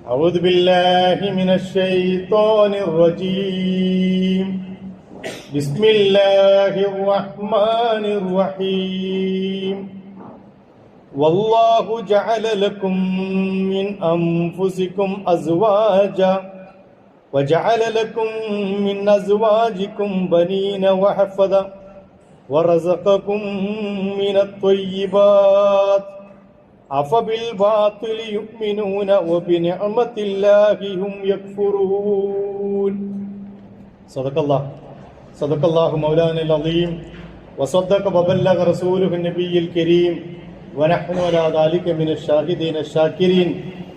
أعوذ بالله من الشيطان الرجيم بسم الله الرحمن الرحيم والله جعل لكم من أنفسكم أزواجا وجعل لكم من أزواجكم بنين وحفظا ورزقكم من الطيبات أفبالباطل يؤمنون وبنعمة الله هم يكفرون صدق الله مولانا العظيم وصدق وبلغ رسوله النبي الكريم ونحن على ذلك من الشاهدين الشاكرين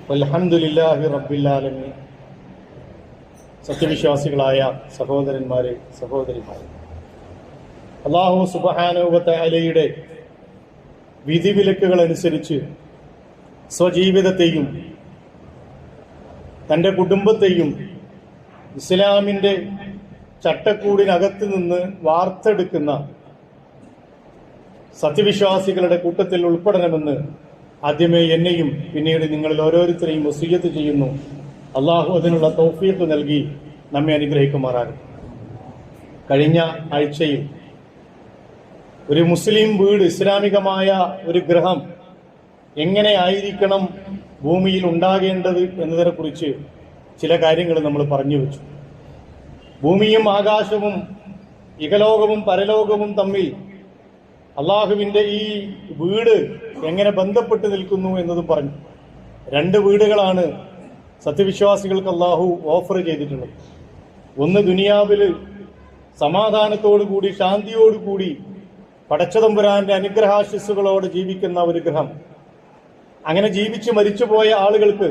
والحمد لله رب العالمين. സത്യവിശ്വാസികളായ സഹോദരന്മാരെ സഹോദരിമാരെ, അല്ലാഹു സുബ്ഹാനഹു വ തആലയുടെ വിധിവിലക്കുകൾ അനുസരിച്ച് സ്വജീവിതത്തെയും തൻ്റെ കുടുംബത്തെയും ഇസ്ലാമിൻ്റെ ചട്ടക്കൂടിനകത്ത് നിന്ന് വാർത്തെടുക്കുന്ന സത്യവിശ്വാസികളുടെ കൂട്ടത്തിൽ ഉൾപ്പെടണമെന്ന് ആദ്യമേ എന്നെയും പിന്നീട് നിങ്ങളിൽ ഓരോരുത്തരെയും വസിയ്യത്ത് ചെയ്യുന്നു. അള്ളാഹു അതിനുള്ള തൗഫീഖ് നൽകി നമ്മെ അനുഗ്രഹിക്കുമാറാകും. കഴിഞ്ഞ ആഴ്ചയിൽ ഒരു മുസ്ലിം വീട്, ഇസ്ലാമികമായ ഒരു ഗൃഹം എങ്ങനെ ആയിരിക്കണം ഭൂമിയിൽ ഉണ്ടാകേണ്ടത് എന്നതിനെ കുറിച്ച് ചില കാര്യങ്ങൾ നമ്മൾ പറഞ്ഞു വെച്ചു. ഭൂമിയും ആകാശവും ഇഹലോകവും പരലോകവും തമ്മിൽ അള്ളാഹുവിൻ്റെ ഈ വീട് എങ്ങനെ ബന്ധപ്പെട്ട് നിൽക്കുന്നു എന്നതും പറഞ്ഞു. രണ്ട് വീടുകളാണ് സത്യവിശ്വാസികൾക്ക് അള്ളാഹു ഓഫർ ചെയ്തിട്ടുള്ളത്. ഒന്ന് ദുനിയാവിൽ സമാധാനത്തോടുകൂടി ശാന്തിയോടുകൂടി പടച്ചതമ്പുരാന്റെ അനുഗ്രഹാശിസ്സുകളോട് ജീവിക്കുന്ന ഒരു ഗൃഹം. അങ്ങനെ ജീവിച്ച് മരിച്ചുപോയ ആളുകൾക്ക്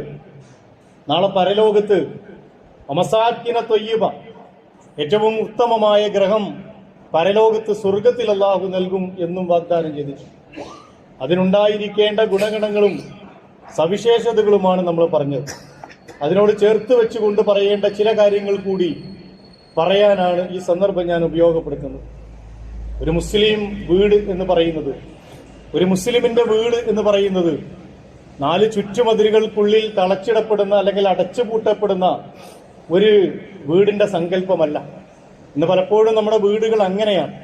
നാളെ പരലോകത്ത് അമസാക്കിന ത്വയ്യിബ, ഏറ്റവും ഉത്തമമായ ഗ്രഹം പരലോകത്ത് സ്വർഗത്തിൽ അല്ലാഹു നൽകും എന്നും വാഗ്ദാനം ചെയ്തിട്ടുണ്ട്. അതിനുണ്ടായിരിക്കേണ്ട ഗുണഗണങ്ങളും സവിശേഷതകളുമാണ് നമ്മൾ പറഞ്ഞത്. അതിനോട് ചേർത്ത് വെച്ചുകൊണ്ട് പറയേണ്ട ചില കാര്യങ്ങൾ കൂടി പറയാനാണ് ഈ സന്ദർഭം ഞാൻ ഉപയോഗപ്പെടുത്തുന്നത്. ഒരു മുസ്ലിം വീട് എന്ന് പറയുന്നത്, ഒരു മുസ്ലിമിന്റെ വീട് എന്ന് പറയുന്നത് 4 ചുറ്റുമതിലുകൾക്കുള്ളിൽ തളച്ചിടപ്പെടുന്ന അല്ലെങ്കിൽ അടച്ചുപൂട്ടപ്പെടുന്ന ഒരു വീടിന്റെ സങ്കല്പമല്ല. ഇന്ന് പലപ്പോഴും നമ്മുടെ വീടുകൾ അങ്ങനെയാണ്.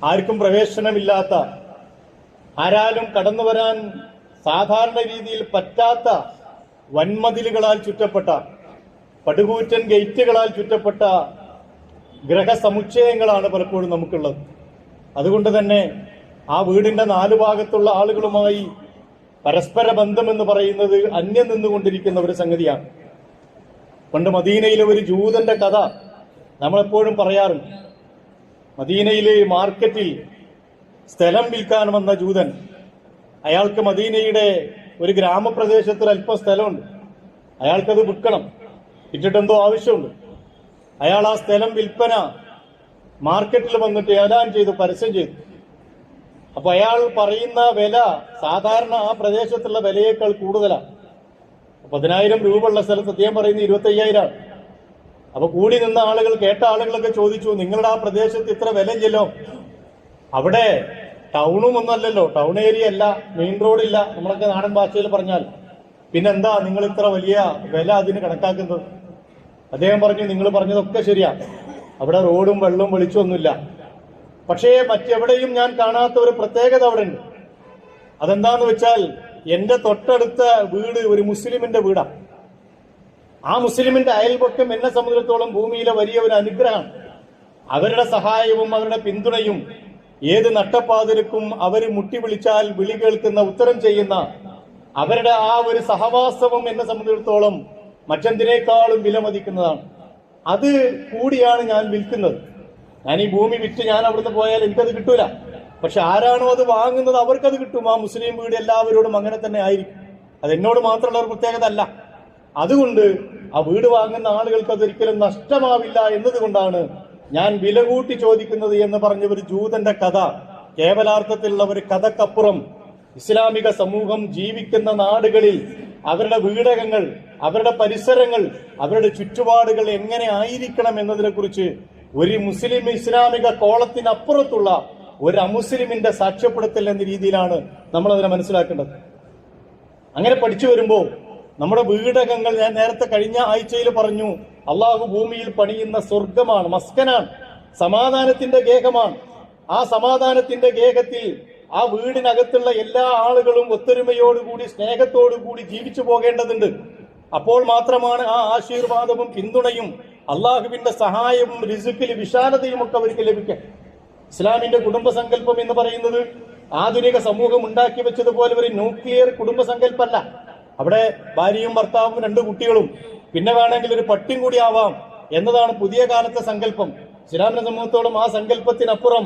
ആർക്കും പ്രവേശനമില്ലാത്ത, ആരാലും കടന്നു വരാൻ സാധാരണ രീതിയിൽ പറ്റാത്ത വൻമതിലുകളാൽ ചുറ്റപ്പെട്ട, പടുകൂറ്റൻ ഗേറ്റുകളാൽ ചുറ്റപ്പെട്ട ഗ്രഹസമുച്ചയങ്ങളാണ് പലപ്പോഴും നമുക്കുള്ളത്. അതുകൊണ്ട് തന്നെ ആ വീടിന്റെ 4 ഭാഗത്തുള്ള ആളുകളുമായി പരസ്പര ബന്ധമെന്ന് പറയുന്നത് അന്യം നിന്നുകൊണ്ടിരിക്കുന്ന ഒരു സംഗതിയാണ്. പണ്ട് മദീനയിലെ ഒരു ജൂതന്റെ കഥ നമ്മളെപ്പോഴും പറയാറുണ്ട്. മദീനയിലെ മാർക്കറ്റിൽ സ്ഥലം വിൽക്കാൻ വന്ന ജൂതൻ, അയാൾക്ക് മദീനയുടെ ഒരു ഗ്രാമപ്രദേശത്തിൽ അല്പം സ്ഥലമുണ്ട്. അയാൾക്കത് വിൽക്കണം, വിറ്റിട്ടെന്തോ ആവശ്യമുണ്ട്. അയാൾ ആ സ്ഥലം വിൽപ്പന മാർക്കറ്റിൽ വന്നിട്ട് ഏലാൻ ചെയ്തു, പരസ്യം ചെയ്തു. അപ്പൊ അയാൾ പറയുന്ന വില സാധാരണ ആ പ്രദേശത്തുള്ള വിലയേക്കാൾ കൂടുതലാണ്. 10,000 രൂപ ഉള്ള സ്ഥലത്ത് അദ്ദേഹം പറയുന്നത് 25,000. അപ്പൊ കൂടി നിന്ന ആളുകൾ, കേട്ട ആളുകളൊക്കെ ചോദിച്ചു, നിങ്ങളുടെ ആ പ്രദേശത്ത് ഇത്ര വില ഇല്ലല്ലോ, അവിടെ ടൗണും ഒന്നല്ലല്ലോ, ടൗൺ ഏരിയ അല്ല, മെയിൻ റോഡില്ല, നമ്മളൊക്കെ നാടൻ ഭാഷയിൽ പറഞ്ഞാൽ, പിന്നെന്താ നിങ്ങൾ ഇത്ര വലിയ വില അതിന് കണക്കാക്കുന്നത്? അദ്ദേഹം പറഞ്ഞു, നിങ്ങൾ പറഞ്ഞതൊക്കെ ശരിയാ, അവിടെ റോഡും വെള്ളവും വെളിച്ചമൊന്നുമില്ല, പക്ഷേ മറ്റെവിടെയും ഞാൻ കാണാത്ത ഒരു പ്രത്യേകത അവിടെ ഉണ്ട്. അതെന്താന്ന് വെച്ചാൽ എന്റെ തൊട്ടടുത്ത വീട് ഒരു മുസ്ലിമിന്റെ വീടാണ്. ആ മുസ്ലിമിന്റെ അയൽപക്കം എന്നെ സംബന്ധിച്ചിടത്തോളം ഭൂമിയിലെ വലിയ ഒരു അനുഗ്രഹമാണ്. അവരുടെ സഹായവും അവരുടെ പിന്തുണയും, ഏത് നട്ടപ്പാതിരക്കും അവർ മുട്ടി വിളിച്ചാൽ വിളി കേൾക്കുന്ന, ഉത്തരം ചെയ്യുന്ന അവരുടെ ആ ഒരു സഹവാസവും എന്നെ സംബന്ധിച്ചിടത്തോളം മറ്റെന്തിനേക്കാളും വിലമതിക്കുന്നതാണ്. അത് കൂടിയാണ് ഞാൻ വിൽക്കുന്നത്. ഞാൻ ഈ ഭൂമി വിറ്റ് ഞാൻ അവിടുന്ന് പോയാൽ എനിക്കത് കിട്ടൂല, പക്ഷെ ആരാണോ അത് വാങ്ങുന്നത് അവർക്കത് കിട്ടും. ആ മുസ്ലിം വീട് എല്ലാവരോടും അങ്ങനെ തന്നെ ആയിരിക്കും. അത് എന്നോട് മാത്രമുള്ള ഒരു പ്രത്യേകത അല്ല. അതുകൊണ്ട് ആ വീട് വാങ്ങുന്ന ആളുകൾക്ക് അതൊരിക്കലും നഷ്ടമാവില്ല എന്നതുകൊണ്ടാണ് ഞാൻ വില കൂട്ടി ചോദിക്കുന്നത് എന്ന് പറഞ്ഞ ഒരു ജൂതന്റെ കഥ, കേവലാർത്ഥത്തിലുള്ള ഒരു കഥക്കപ്പുറം ഇസ്ലാമിക സമൂഹം ജീവിക്കുന്ന നാടുകളിൽ അവരുടെ വീടകങ്ങൾ, അവരുടെ പരിസരങ്ങൾ, അവരുടെ ചുറ്റുപാടുകൾ എങ്ങനെ ആയിരിക്കണം എന്നതിനെ കുറിച്ച് ഒരു മുസ്ലിം ഇസ്ലാമിക കോളത്തിനപ്പുറത്തുള്ള ഒരു അമുസ്ലിമിന്റെ സാക്ഷ്യപ്പെടുത്തൽ എന്ന രീതിയിലാണ് നമ്മൾ അതിനെ മനസ്സിലാക്കേണ്ടത്. അങ്ങനെ പഠിച്ചു വരുമ്പോൾ നമ്മുടെ വീടകങ്ങൾ ഞാൻ നേരത്തെ കഴിഞ്ഞ ആഴ്ചയിൽ പറഞ്ഞു, അള്ളാഹു ഭൂമിയിൽ പണിയുന്ന സ്വർഗമാണ്, മസ്കനാണ്, സമാധാനത്തിന്റെ ഗേഹമാണ്. ആ സമാധാനത്തിന്റെ ഗേഹത്തിൽ ആ വീടിനകത്തുള്ള എല്ലാ ആളുകളും ഒത്തൊരുമയോടുകൂടി സ്നേഹത്തോടുകൂടി ജീവിച്ചു പോകേണ്ടതുണ്ട്. അപ്പോൾ മാത്രമാണ് ആ ആശീർവാദവും പിന്തുണയും അള്ളാഹുവിന്റെ സഹായവും റിസുക്കിൽ വിശാലതയും ഒക്കെ അവർക്ക് ലഭിക്കുക. ഇസ്ലാമിന്റെ കുടുംബസങ്കല്പം എന്ന് പറയുന്നത് ആധുനിക സമൂഹം ഉണ്ടാക്കി വെച്ചതുപോലെ ഒരു ന്യൂക്ലിയർ കുടുംബസങ്കല്പമല്ല. അവിടെ ഭാര്യയും ഭർത്താവും 2 കുട്ടികളും പിന്നെ വേണമെങ്കിൽ ഒരു പട്ടിയും കൂടി ആവാം എന്നതാണ് പുതിയ കാലത്തെ സങ്കല്പം. ഇസ്ലാമിനെ സംബന്ധിച്ചോളം ആ സങ്കല്പത്തിനപ്പുറം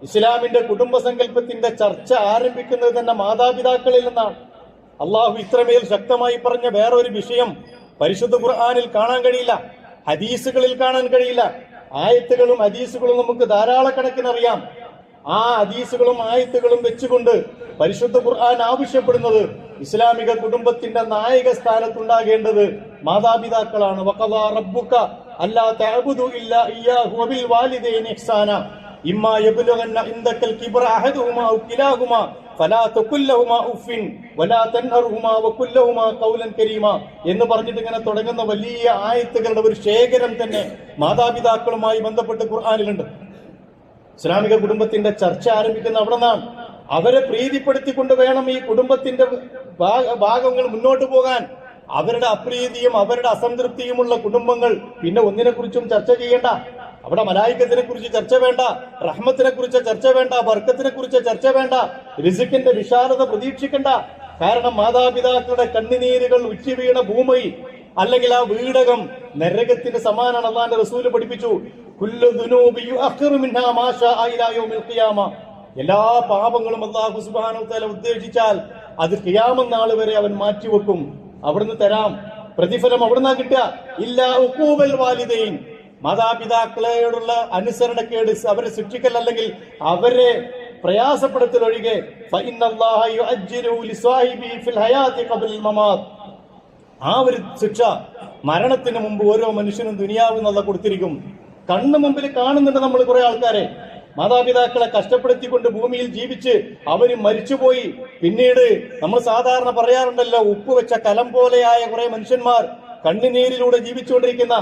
ഇസ്ലാമിന്റെ കുടുംബസങ്കല്പത്തിന്റെ ചർച്ച ആരംഭിക്കുന്നത് തന്നെ മാതാപിതാക്കളിൽ നിന്നാണ്. അള്ളാഹു ഇത്രമേൽ ശക്തമായി പറഞ്ഞ വേറൊരു വിഷയം പരിശുദ്ധ ഖുർആനിൽ കാണാൻ കഴിയില്ല, ഹദീസുകളിൽ കാണാൻ കഴിയില്ല. ആയത്തുകളും ഹദീസുകളും നമുക്ക് ധാരാളക്കണക്കിന് അറിയാം. ആ ഹദീസുകളും ആയത്തുകളും വെച്ചുകൊണ്ട് പരിശുദ്ധ ഖുർആൻ ആവശ്യപ്പെടുന്നത് ഇസ്ലാമിക കുടുംബത്തിന്റെ നായക സ്ഥാനത്തുണ്ടാകേണ്ടത് മാതാപിതാക്കളാണ്. വഖദാ റബ്ബുക അല്ലാ തഅബുദു ഇല്ലാ ഇയ്യാഹു വബിൽ വാലിദൈനി ഇഹ്സാന ഇമ്മാ യബ്ലുഗന്ന ഇൻദകൽ കിബ്റ അഹദുഹുമാ ഔ കിലാഹുമാ ഫലാ തഖുൽ ലഹുമാ ഉഫിൻ വലാ തൻഹർഹുമാ വഖുൽ ലഹുമാ ഖൗലൻ കരീമാ എന്ന് പറഞ്ഞിട്ട് ഇങ്ങനെ തുടങ്ങുന്ന വലിയ ആയത്തുകളുടെ ഒരു ശേഖരം തന്നെ മാതാപിതാക്കളുമായി ബന്ധപ്പെട്ട് ഖുർആനിലുണ്ട്. ഇസ്ലാമിക കുടുംബത്തിന്റെ ചർച്ച ആരംഭിക്കുന്ന അവിടെ നിന്നാണ്. അവരെ പ്രീതിപ്പെടുത്തിക്കൊണ്ട് വേണം ഈ കുടുംബത്തിന്റെ ഭാഗങ്ങൾ മുന്നോട്ട് പോകാൻ. അവരുടെ അപ്രീതിയും അവരുടെ അസംതൃപ്തിയുമുള്ള കുടുംബങ്ങൾ പിന്നെ ഒന്നിനെ കുറിച്ചും ചർച്ച ചെയ്യേണ്ട. അവിടെ മലായിക്കത്തിനെ കുറിച്ച് ചർച്ച വേണ്ട, റഹ്മത്തിനെ കുറിച്ച് ചർച്ച വേണ്ട, ബർക്കത്തിനെ കുറിച്ച് ചർച്ച വേണ്ട, റിസിക്കിന്റെ വിശാലത പ്രതീക്ഷിക്കണ്ട. കാരണം മാതാപിതാക്കളുടെ കണ്ണുനീരുകൾ ഉച്ചവീണ ഭൂമി അല്ലെങ്കിൽ ആ വീടകം നരകത്തിന് സമാനാണ്. അല്ലാഹുവിന്റെ റസൂല് പഠിപ്പിച്ചു, കുല്ലു ദുനൂബി യുഅഖിറു മിൻഹാ മാ ശാഅ ഇലാ യൗമിൽ ഖിയാമ. എല്ലാ പാപങ്ങളും അല്ലാഹു സുബ്ഹാനഹു വ തആല ഉദ്ദേശിച്ചാൽ അത് ഖിയാമത്ത് നാൾ വരെ അവൻ മാറ്റിവെക്കും. അവിടുന്ന് തരാം, പ്രതിഫലം അവിടുന്ന് കിട്ടുക. ഇല്ലാ ഉഖൂബൽ വാലിദൈൻ, മാതാപിതാക്കളോടുള്ള അനുസരണക്കേട്, അവരെ ശിക്ഷിക്കൽ അല്ലെങ്കിൽ അവരെ പ്രയാസപ്പെടുത്തലൊഴികെ ഫഇന്നല്ലാഹ യുഅജ്ജിലു ലിസ്വാഹിബി ഫിൽ ഹയാതി ഖബ്ലൽ മമാത്. ആ ഒരു ശിക്ഷ മരണത്തിന് മുമ്പ് ഓരോ മനുഷ്യനും ദുനിയാവിൽ നിന്നുള്ള കൊടുത്തിരിക്കും. കണ്ണു മുമ്പിൽ കാണുന്നുണ്ട് നമ്മൾ കുറെ ആൾക്കാരെ മാതാപിതാക്കളെ കഷ്ടപ്പെടുത്തിക്കൊണ്ട് ഭൂമിയിൽ ജീവിച്ച് അവര് മരിച്ചുപോയി. പിന്നീട് നമ്മൾ സാധാരണ പറയാറുണ്ടല്ലോ, ഉപ്പ് വെച്ച കലം പോലെയായ കുറെ മനുഷ്യന്മാർ കണ്ണുനീരിലൂടെ ജീവിച്ചുകൊണ്ടിരിക്കുന്ന,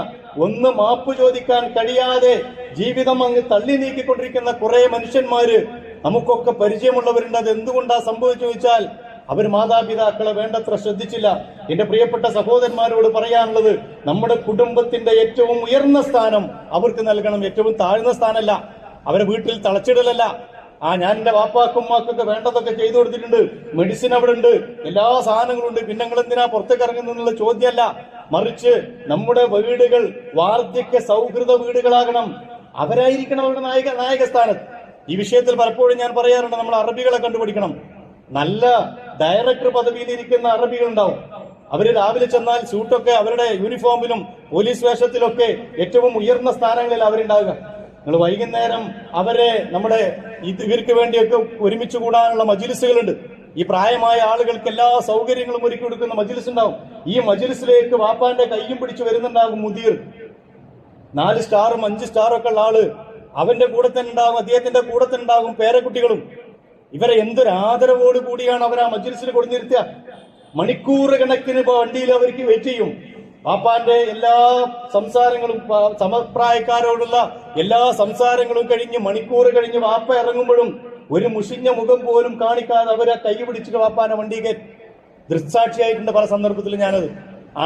ഒന്ന് മാപ്പ് ചോദിക്കാൻ കഴിയാതെ ജീവിതം അങ്ങ് തള്ളി നീക്കിക്കൊണ്ടിരിക്കുന്ന കുറെ മനുഷ്യന്മാര് നമുക്കൊക്കെ പരിചയമുള്ളവരുണ്ട്. അത് എന്തുകൊണ്ടാ സംഭവിച്ചു വെച്ചാൽ അവർ മാതാപിതാക്കളെ വേണ്ടത്ര ശ്രദ്ധിച്ചില്ല. എന്റെ പ്രിയപ്പെട്ട സഹോദരന്മാരോട് പറയാനുള്ളത്, നമ്മുടെ കുടുംബത്തിന്റെ ഏറ്റവും ഉയർന്ന സ്ഥാനം അവർക്ക് നൽകണം, ഏറ്റവും താഴ്ന്ന സ്ഥാനമല്ല. അവരെ വീട്ടിൽ തളച്ചിടലല്ല. ഞാൻ എന്റെ വാപ്പാക്കും ഉമ്മാക്കൊക്കെ വേണ്ടതൊക്കെ ചെയ്തു കൊടുത്തിട്ടുണ്ട്, മെഡിസിൻ അവിടെ ഉണ്ട്, എല്ലാ സാധനങ്ങളും ഉണ്ട്, പിന്നെ നിങ്ങൾ എന്തിനാ പുറത്തേക്ക് ഇറങ്ങുന്നുള്ള ചോദ്യമല്ല. മറിച്ച് നമ്മുടെ വീടുകൾ വാർദ്ധക്യ സൗഹൃദ വീടുകളാകണം. അവരായിരിക്കണം അവരുടെ നായക സ്ഥാനത്ത്. ഈ വിഷയത്തിൽ പലപ്പോഴും ഞാൻ പറയാറുണ്ട്, നമ്മൾ അറബികളെ കണ്ടുപിടിക്കണം. നല്ല ഡയറക്ടർ പദവിയിലിരിക്കുന്ന അറബികൾ ഉണ്ടാവും. അവര് രാവിലെ ചെന്നാൽ സ്യൂട്ടൊക്കെ അവരുടെ യൂണിഫോമിലും പോലീസ് വേഷത്തിലൊക്കെ ഏറ്റവും ഉയർന്ന സ്ഥാനങ്ങളിൽ അവരുണ്ടാവുക. നിങ്ങൾ വൈകുന്നേരം അവരെ നമ്മുടെ ഇവർക്ക് വേണ്ടിയൊക്കെ ഒരുമിച്ച് കൂടാനുള്ള മജ്ലിസുകളുണ്ട്. ഈ പ്രായമായ ആളുകൾക്ക് എല്ലാ സൗകര്യങ്ങളും ഒരുക്കി കൊടുക്കുന്ന മജ്ലിസ് ഉണ്ടാവും. ഈ മജ്ലിസിലേക്ക് വാപ്പാന്റെ കയ്യും പിടിച്ച് വരുന്നുണ്ടാകും മുദീർ, 4 സ്റ്റാറും 5 സ്റ്റാറും ഒക്കെ ഉള്ള ആള്. അവന്റെ കൂടെ തന്നെ ഉണ്ടാകും, അദ്ദേഹത്തിന്റെ കൂടെ തന്നെ ഉണ്ടാകും പേരക്കുട്ടികളും. ഇവരെ എന്തൊരു ആദരവോട് കൂടിയാണ് അവർ ആ മജ്ലിസിൽ കൊടുത്തിരുത്തുക. മണിക്കൂർ കണക്കിന് വണ്ടിയിൽ അവർക്ക് വെയിറ്റ് ചെയ്യും. പാപ്പാന്റെ എല്ലാ സംസാരങ്ങളും, സമപ്രായക്കാരോടുള്ള എല്ലാ സംസാരങ്ങളും കഴിഞ്ഞ് മണിക്കൂർ കഴിഞ്ഞ് വാപ്പ ഇറങ്ങുമ്പോഴും ഒരു മുഷിഞ്ഞ മുഖം പോലും കാണിക്കാതെ അവരെ കൈ പിടിച്ചിട്ട് വാപ്പാന്റെ വണ്ടിക്ക് ദൃക്സാക്ഷിയായിട്ടുണ്ട്. പല സന്ദർഭത്തിലും ഞാനത്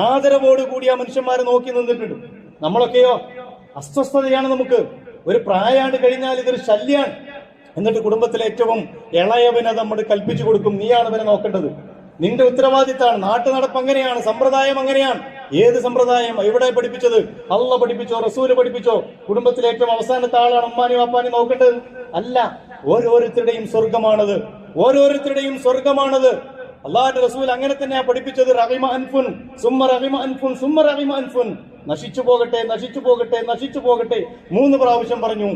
ആദരവോട് കൂടി ആ മനുഷ്യന്മാരെ നോക്കി നിന്നിട്ടുണ്ട്. നമ്മളൊക്കെയോ അസ്വസ്ഥതയാണ് നമുക്ക്. ഒരു പ്രായാണ് കഴിഞ്ഞാൽ ഇതൊരു ശല്യാണ്. എന്നിട്ട് കുടുംബത്തിലെ ഏറ്റവും ഇളയവനെ നമ്മൾ കൽപ്പിച്ചു കൊടുക്കും, നീയാണ് ഇവനെ നോക്കേണ്ടത്, നിന്റെ ഉത്തരവാദിത്തമാണ്. നാട്ടു നടപ്പ് അങ്ങനെയാണ്, സമ്പ്രദായം അങ്ങനെയാണ്. ഏത് സമ്പ്രദായം? എവിടെ പഠിപ്പിച്ചത്? അള്ള പഠിപ്പിച്ചോ? റസൂല് പഠിപ്പിച്ചോ? കുടുംബത്തിലെ ഏറ്റവും അവസാനത്തെ ആളാണ് ഉമ്മാനി വാപ്പാനി നോക്കേണ്ടത്? അല്ല. ഓരോരുത്തരുടെയും സ്വർഗമാണത്, ഓരോരുത്തരുടെയും സ്വർഗമാണത്. അള്ളാഹുവിന്റെ റസൂൽ അങ്ങനെ തന്നെയാ പഠിപ്പിച്ചത്. റഹിമ അൻഫുൻ സുമ്മ റഹിമ അൻഫുൻ സുമ്മ റഹിമ അൻഫുൻ. നശിച്ചു പോകട്ടെ, നശിച്ചു പോകട്ടെ, നശിച്ചു പോകട്ടെ 3 പ്രാവശ്യം പറഞ്ഞു.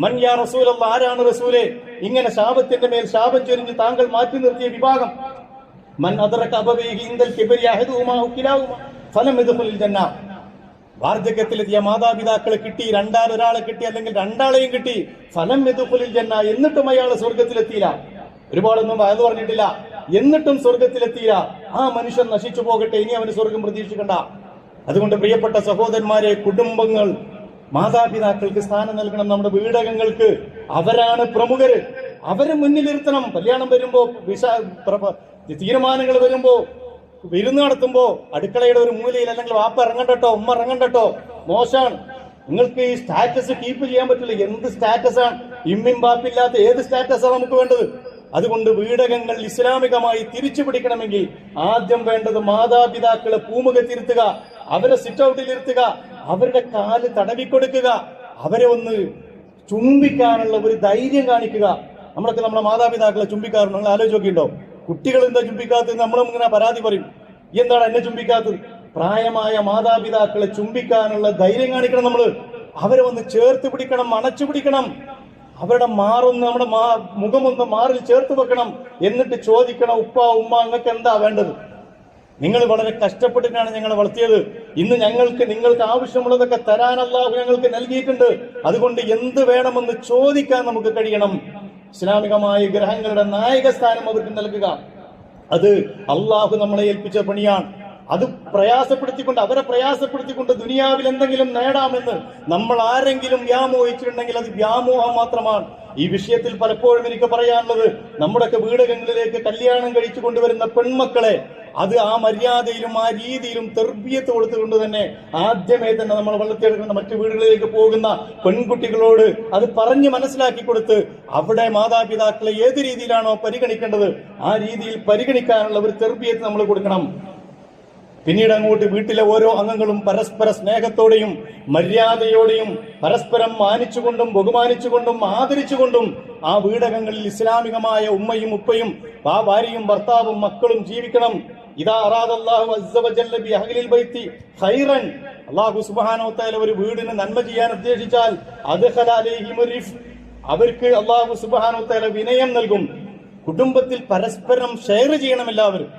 മൻ യാ റസൂലല്ലാഹ്, ആരാണ് റസൂലേ ഇങ്ങനെ ശാപത്തിന്റെ മേൽ ശാപം ചൊരിഞ്ഞ് താങ്കൾ മാറ്റി നിർത്തിയ വിഭാഗം? മൻ അദ്റക അബവൈഹി ഇൻദൽ കിബ്രി അഹദുഹുമാ ഔ കിലാഹുമാ ഫലം യദ്ഖുലുൽ ജന്ന. വാർദ്ധക്യത്തിലെത്തിയ മാതാപിതാക്കളെ കിട്ടി, ഒരാളെ കിട്ടി, അല്ലെങ്കിൽ 2 ആളെയും കിട്ടി, ഫലം യദ്ഖുലുൽ ജന്ന, എന്നിട്ടും അയാൾ സ്വർഗത്തിലെത്തിയില്ല. ഒരുപാടൊന്നും വയത് പറഞ്ഞിട്ടില്ല. എന്നിട്ടും സ്വർഗത്തിലെത്തിയില്ല, ആ മനുഷ്യൻ നശിച്ചു പോകട്ടെ, ഇനി അവന് സ്വർഗം പ്രതീക്ഷിക്കണ്ട. അതുകൊണ്ട് പ്രിയപ്പെട്ട സഹോദരന്മാരെ, കുടുംബങ്ങൾ, മാതാപിതാക്കൾക്ക് സ്ഥാനം നൽകണം. നമ്മുടെ വീടകങ്ങൾക്ക് അവരാണ് പ്രമുഖര്, അവരെ മുന്നിലിരുത്തണം. കല്യാണം വരുമ്പോ, തീരുമാനങ്ങൾ വരുമ്പോ, വിരുന്ന് നടത്തുമ്പോ അടുക്കളയുടെ ഒരു മൂലയിൽ അല്ലെങ്കിൽ വാപ്പ ഇറങ്ങണ്ടട്ടോ, ഉമ്മ ഇറങ്ങണ്ടട്ടോ, മോശമാണ്. നിങ്ങൾക്ക് ഈ സ്റ്റാറ്റസ് കീപ്പ് ചെയ്യാൻ പറ്റില്ല. എന്ത് സ്റ്റാറ്റസാണ്? ഇമ്മിം ബാപ്പില്ലാത്ത ഏത് സ്റ്റാറ്റസാണ് നമുക്ക് വേണ്ടത്? അതുകൊണ്ട് വീടകങ്ങൾ ഇസ്ലാമികമായി തിരിച്ചു പിടിക്കണമെങ്കിൽ ആദ്യം വേണ്ടത് മാതാപിതാക്കളെ പൂമുഖത്തിരുത്തുക, അവരെ സിറ്റ് ഔട്ടിൽ ഇരുത്തുക, അവരുടെ കാല് തടവിക്കൊടുക്കുക, അവരെ ഒന്ന് ചുംബിക്കാനുള്ള ഒരു ധൈര്യം കാണിക്കുക. നമ്മളൊക്കെ നമ്മുടെ മാതാപിതാക്കളെ ചുംബിക്കാറുണ്ട്. നിങ്ങൾ ആലോചിച്ച് നോക്കിയിട്ടുണ്ടോ? കുട്ടികൾ എന്താ ചുംബിക്കാത്തത്? നമ്മളും ഇങ്ങനെ പരാതി പറയും, എന്താണ് എന്നെ ചുംബിക്കാത്തത്? പ്രായമായ മാതാപിതാക്കളെ ചുംബിക്കാനുള്ള ധൈര്യം കാണിക്കണം. നമ്മള് അവരെ ഒന്ന് ചേർത്ത് പിടിക്കണം, അണച്ചു പിടിക്കണം. അവരുടെ മാറൊന്ന്, നമ്മുടെ മുഖമൊന്ന് മാറിൽ ചേർത്ത് വെക്കണം. എന്നിട്ട് ചോദിക്കണം, ഉപ്പ ഉമ്മ നിങ്ങൾക്ക് എന്താ വേണ്ടത്? നിങ്ങൾ വളരെ കഷ്ടപ്പെട്ടിട്ടാണ് ഞങ്ങളെ വളർത്തിയത്. ഇന്ന് നിങ്ങൾക്ക് ആവശ്യമുള്ളതൊക്കെ തരാൻ അല്ലാഹു ഞങ്ങൾക്ക് നൽകിയിട്ടുണ്ട്. അതുകൊണ്ട് എന്ത് വേണമെന്ന് ചോദിക്കാൻ നമുക്ക് കഴിയണം. ഇസ്ലാമികമായ ഗ്രഹങ്ങളുടെ നായകസ്ഥാനം അവർക്ക് നൽകുക, അത് അള്ളാഹു നമ്മളെ ഏൽപ്പിച്ച പണിയാണ്. അത് അവരെ പ്രയാസപ്പെടുത്തിക്കൊണ്ട് ദുനിയാവിൽ എന്തെങ്കിലും നേടാമെന്ന് നമ്മൾ ആരെങ്കിലും വ്യാമോഹിച്ചിട്ടുണ്ടെങ്കിൽ അത് വ്യാമോഹം മാത്രമാണ്. ഈ വിഷയത്തിൽ പലപ്പോഴും എനിക്ക് പറയാനുള്ളത്, നമ്മുടെയൊക്കെ വീടകങ്ങളിലേക്ക് കല്യാണം കഴിച്ചു കൊണ്ടുവരുന്ന പെൺമക്കളെ അത് ആ മര്യാദയിലും ആ രീതിയിലും തെർബിയത്ത് കൊടുത്തുകൊണ്ട് തന്നെ ആദ്യമേ തന്നെ നമ്മൾ വളർത്തിയെടുക്കുന്ന മറ്റു വീടുകളിലേക്ക് പോകുന്ന പെൺകുട്ടികളോട് അത് പറഞ്ഞ് മനസ്സിലാക്കി കൊടുത്ത് അവിടെ മാതാപിതാക്കളെ ഏത് രീതിയിലാണോ പരിഗണിക്കേണ്ടത് ആ രീതിയിൽ പരിഗണിക്കാനുള്ള ഒരു തെർബിയത്ത് നമ്മൾ കൊടുക്കണം. പിന്നീട് അങ്ങോട്ട് വീട്ടിലെ ഓരോ അംഗങ്ങളും പരസ്പര സ്നേഹത്തോടെയും മര്യാദയോടെയും പരസ്പരം മാനിച്ചുകൊണ്ടും ബഹുമാനിച്ചുകൊണ്ടും ആദരിച്ചുകൊണ്ടും ആ വീടകങ്ങളിൽ ഇസ്ലാമികമായ ഉമ്മയും ഉപ്പയും ആ ഭാര്യയും ഭർത്താവും മക്കളും ജീവിക്കണം. ഇദാ അറാദല്ലാഹു അസ്സ വജല്ല ബി അഹ്ലിൽ ബൈത്തി ഖൈറൻ, അല്ലാഹു സുബ്ഹാനഹു വ തആല ഒരു വീടിന് നന്മ ചെയ്യാൻ ഉദ്ദേശിച്ചാൽ അദ്ഖല അലൈഹിം റിഫ്, അവർക്ക് അല്ലാഹു സുബ്ഹാനഹു വ തആല വിനയം നൽകും. കുടുംബത്തിൽ പരസ്പരം ഷെയർ ചെയ്യണം. എല്ലാവരും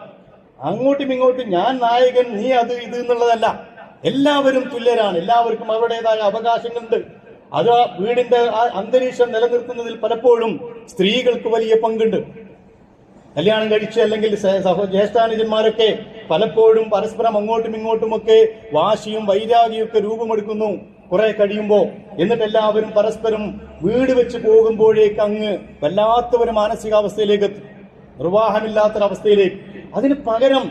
അങ്ങോട്ടും ഇങ്ങോട്ടും ഞാൻ നായകൻ നീ അത് ഇത് എന്നുള്ളതല്ല. എല്ലാവരും തുല്യരാണ്, എല്ലാവർക്കും അവരുടേതായ അവകാശങ്ങളുണ്ട്. അത് ആ വീടിന്റെ അന്തരീക്ഷം നിലനിർത്തുന്നതിൽ പലപ്പോഴും സ്ത്രീകൾക്ക് വലിയ പങ്കുണ്ട്. കല്യാണം കഴിച്ച് അല്ലെങ്കിൽ ജ്യേഷ്ഠാനുജന്മാരൊക്കെ പലപ്പോഴും പരസ്പരം അങ്ങോട്ടും ഇങ്ങോട്ടുമൊക്കെ വാശിയും വൈരാഗ്യവും ഒക്കെ രൂപമെടുക്കുന്നു കുറെ കഴിയുമ്പോ. എന്നിട്ട് എല്ലാവരും പരസ്പരം വീട് വെച്ച് പോകുമ്പോഴേക്ക് അങ്ങ് വല്ലാത്തൊരു മാനസികാവസ്ഥയിലേക്ക് എത്തും, നിർവാഹമില്ലാത്തൊരവസ്ഥയിലേക്ക്. അതിന് പകരം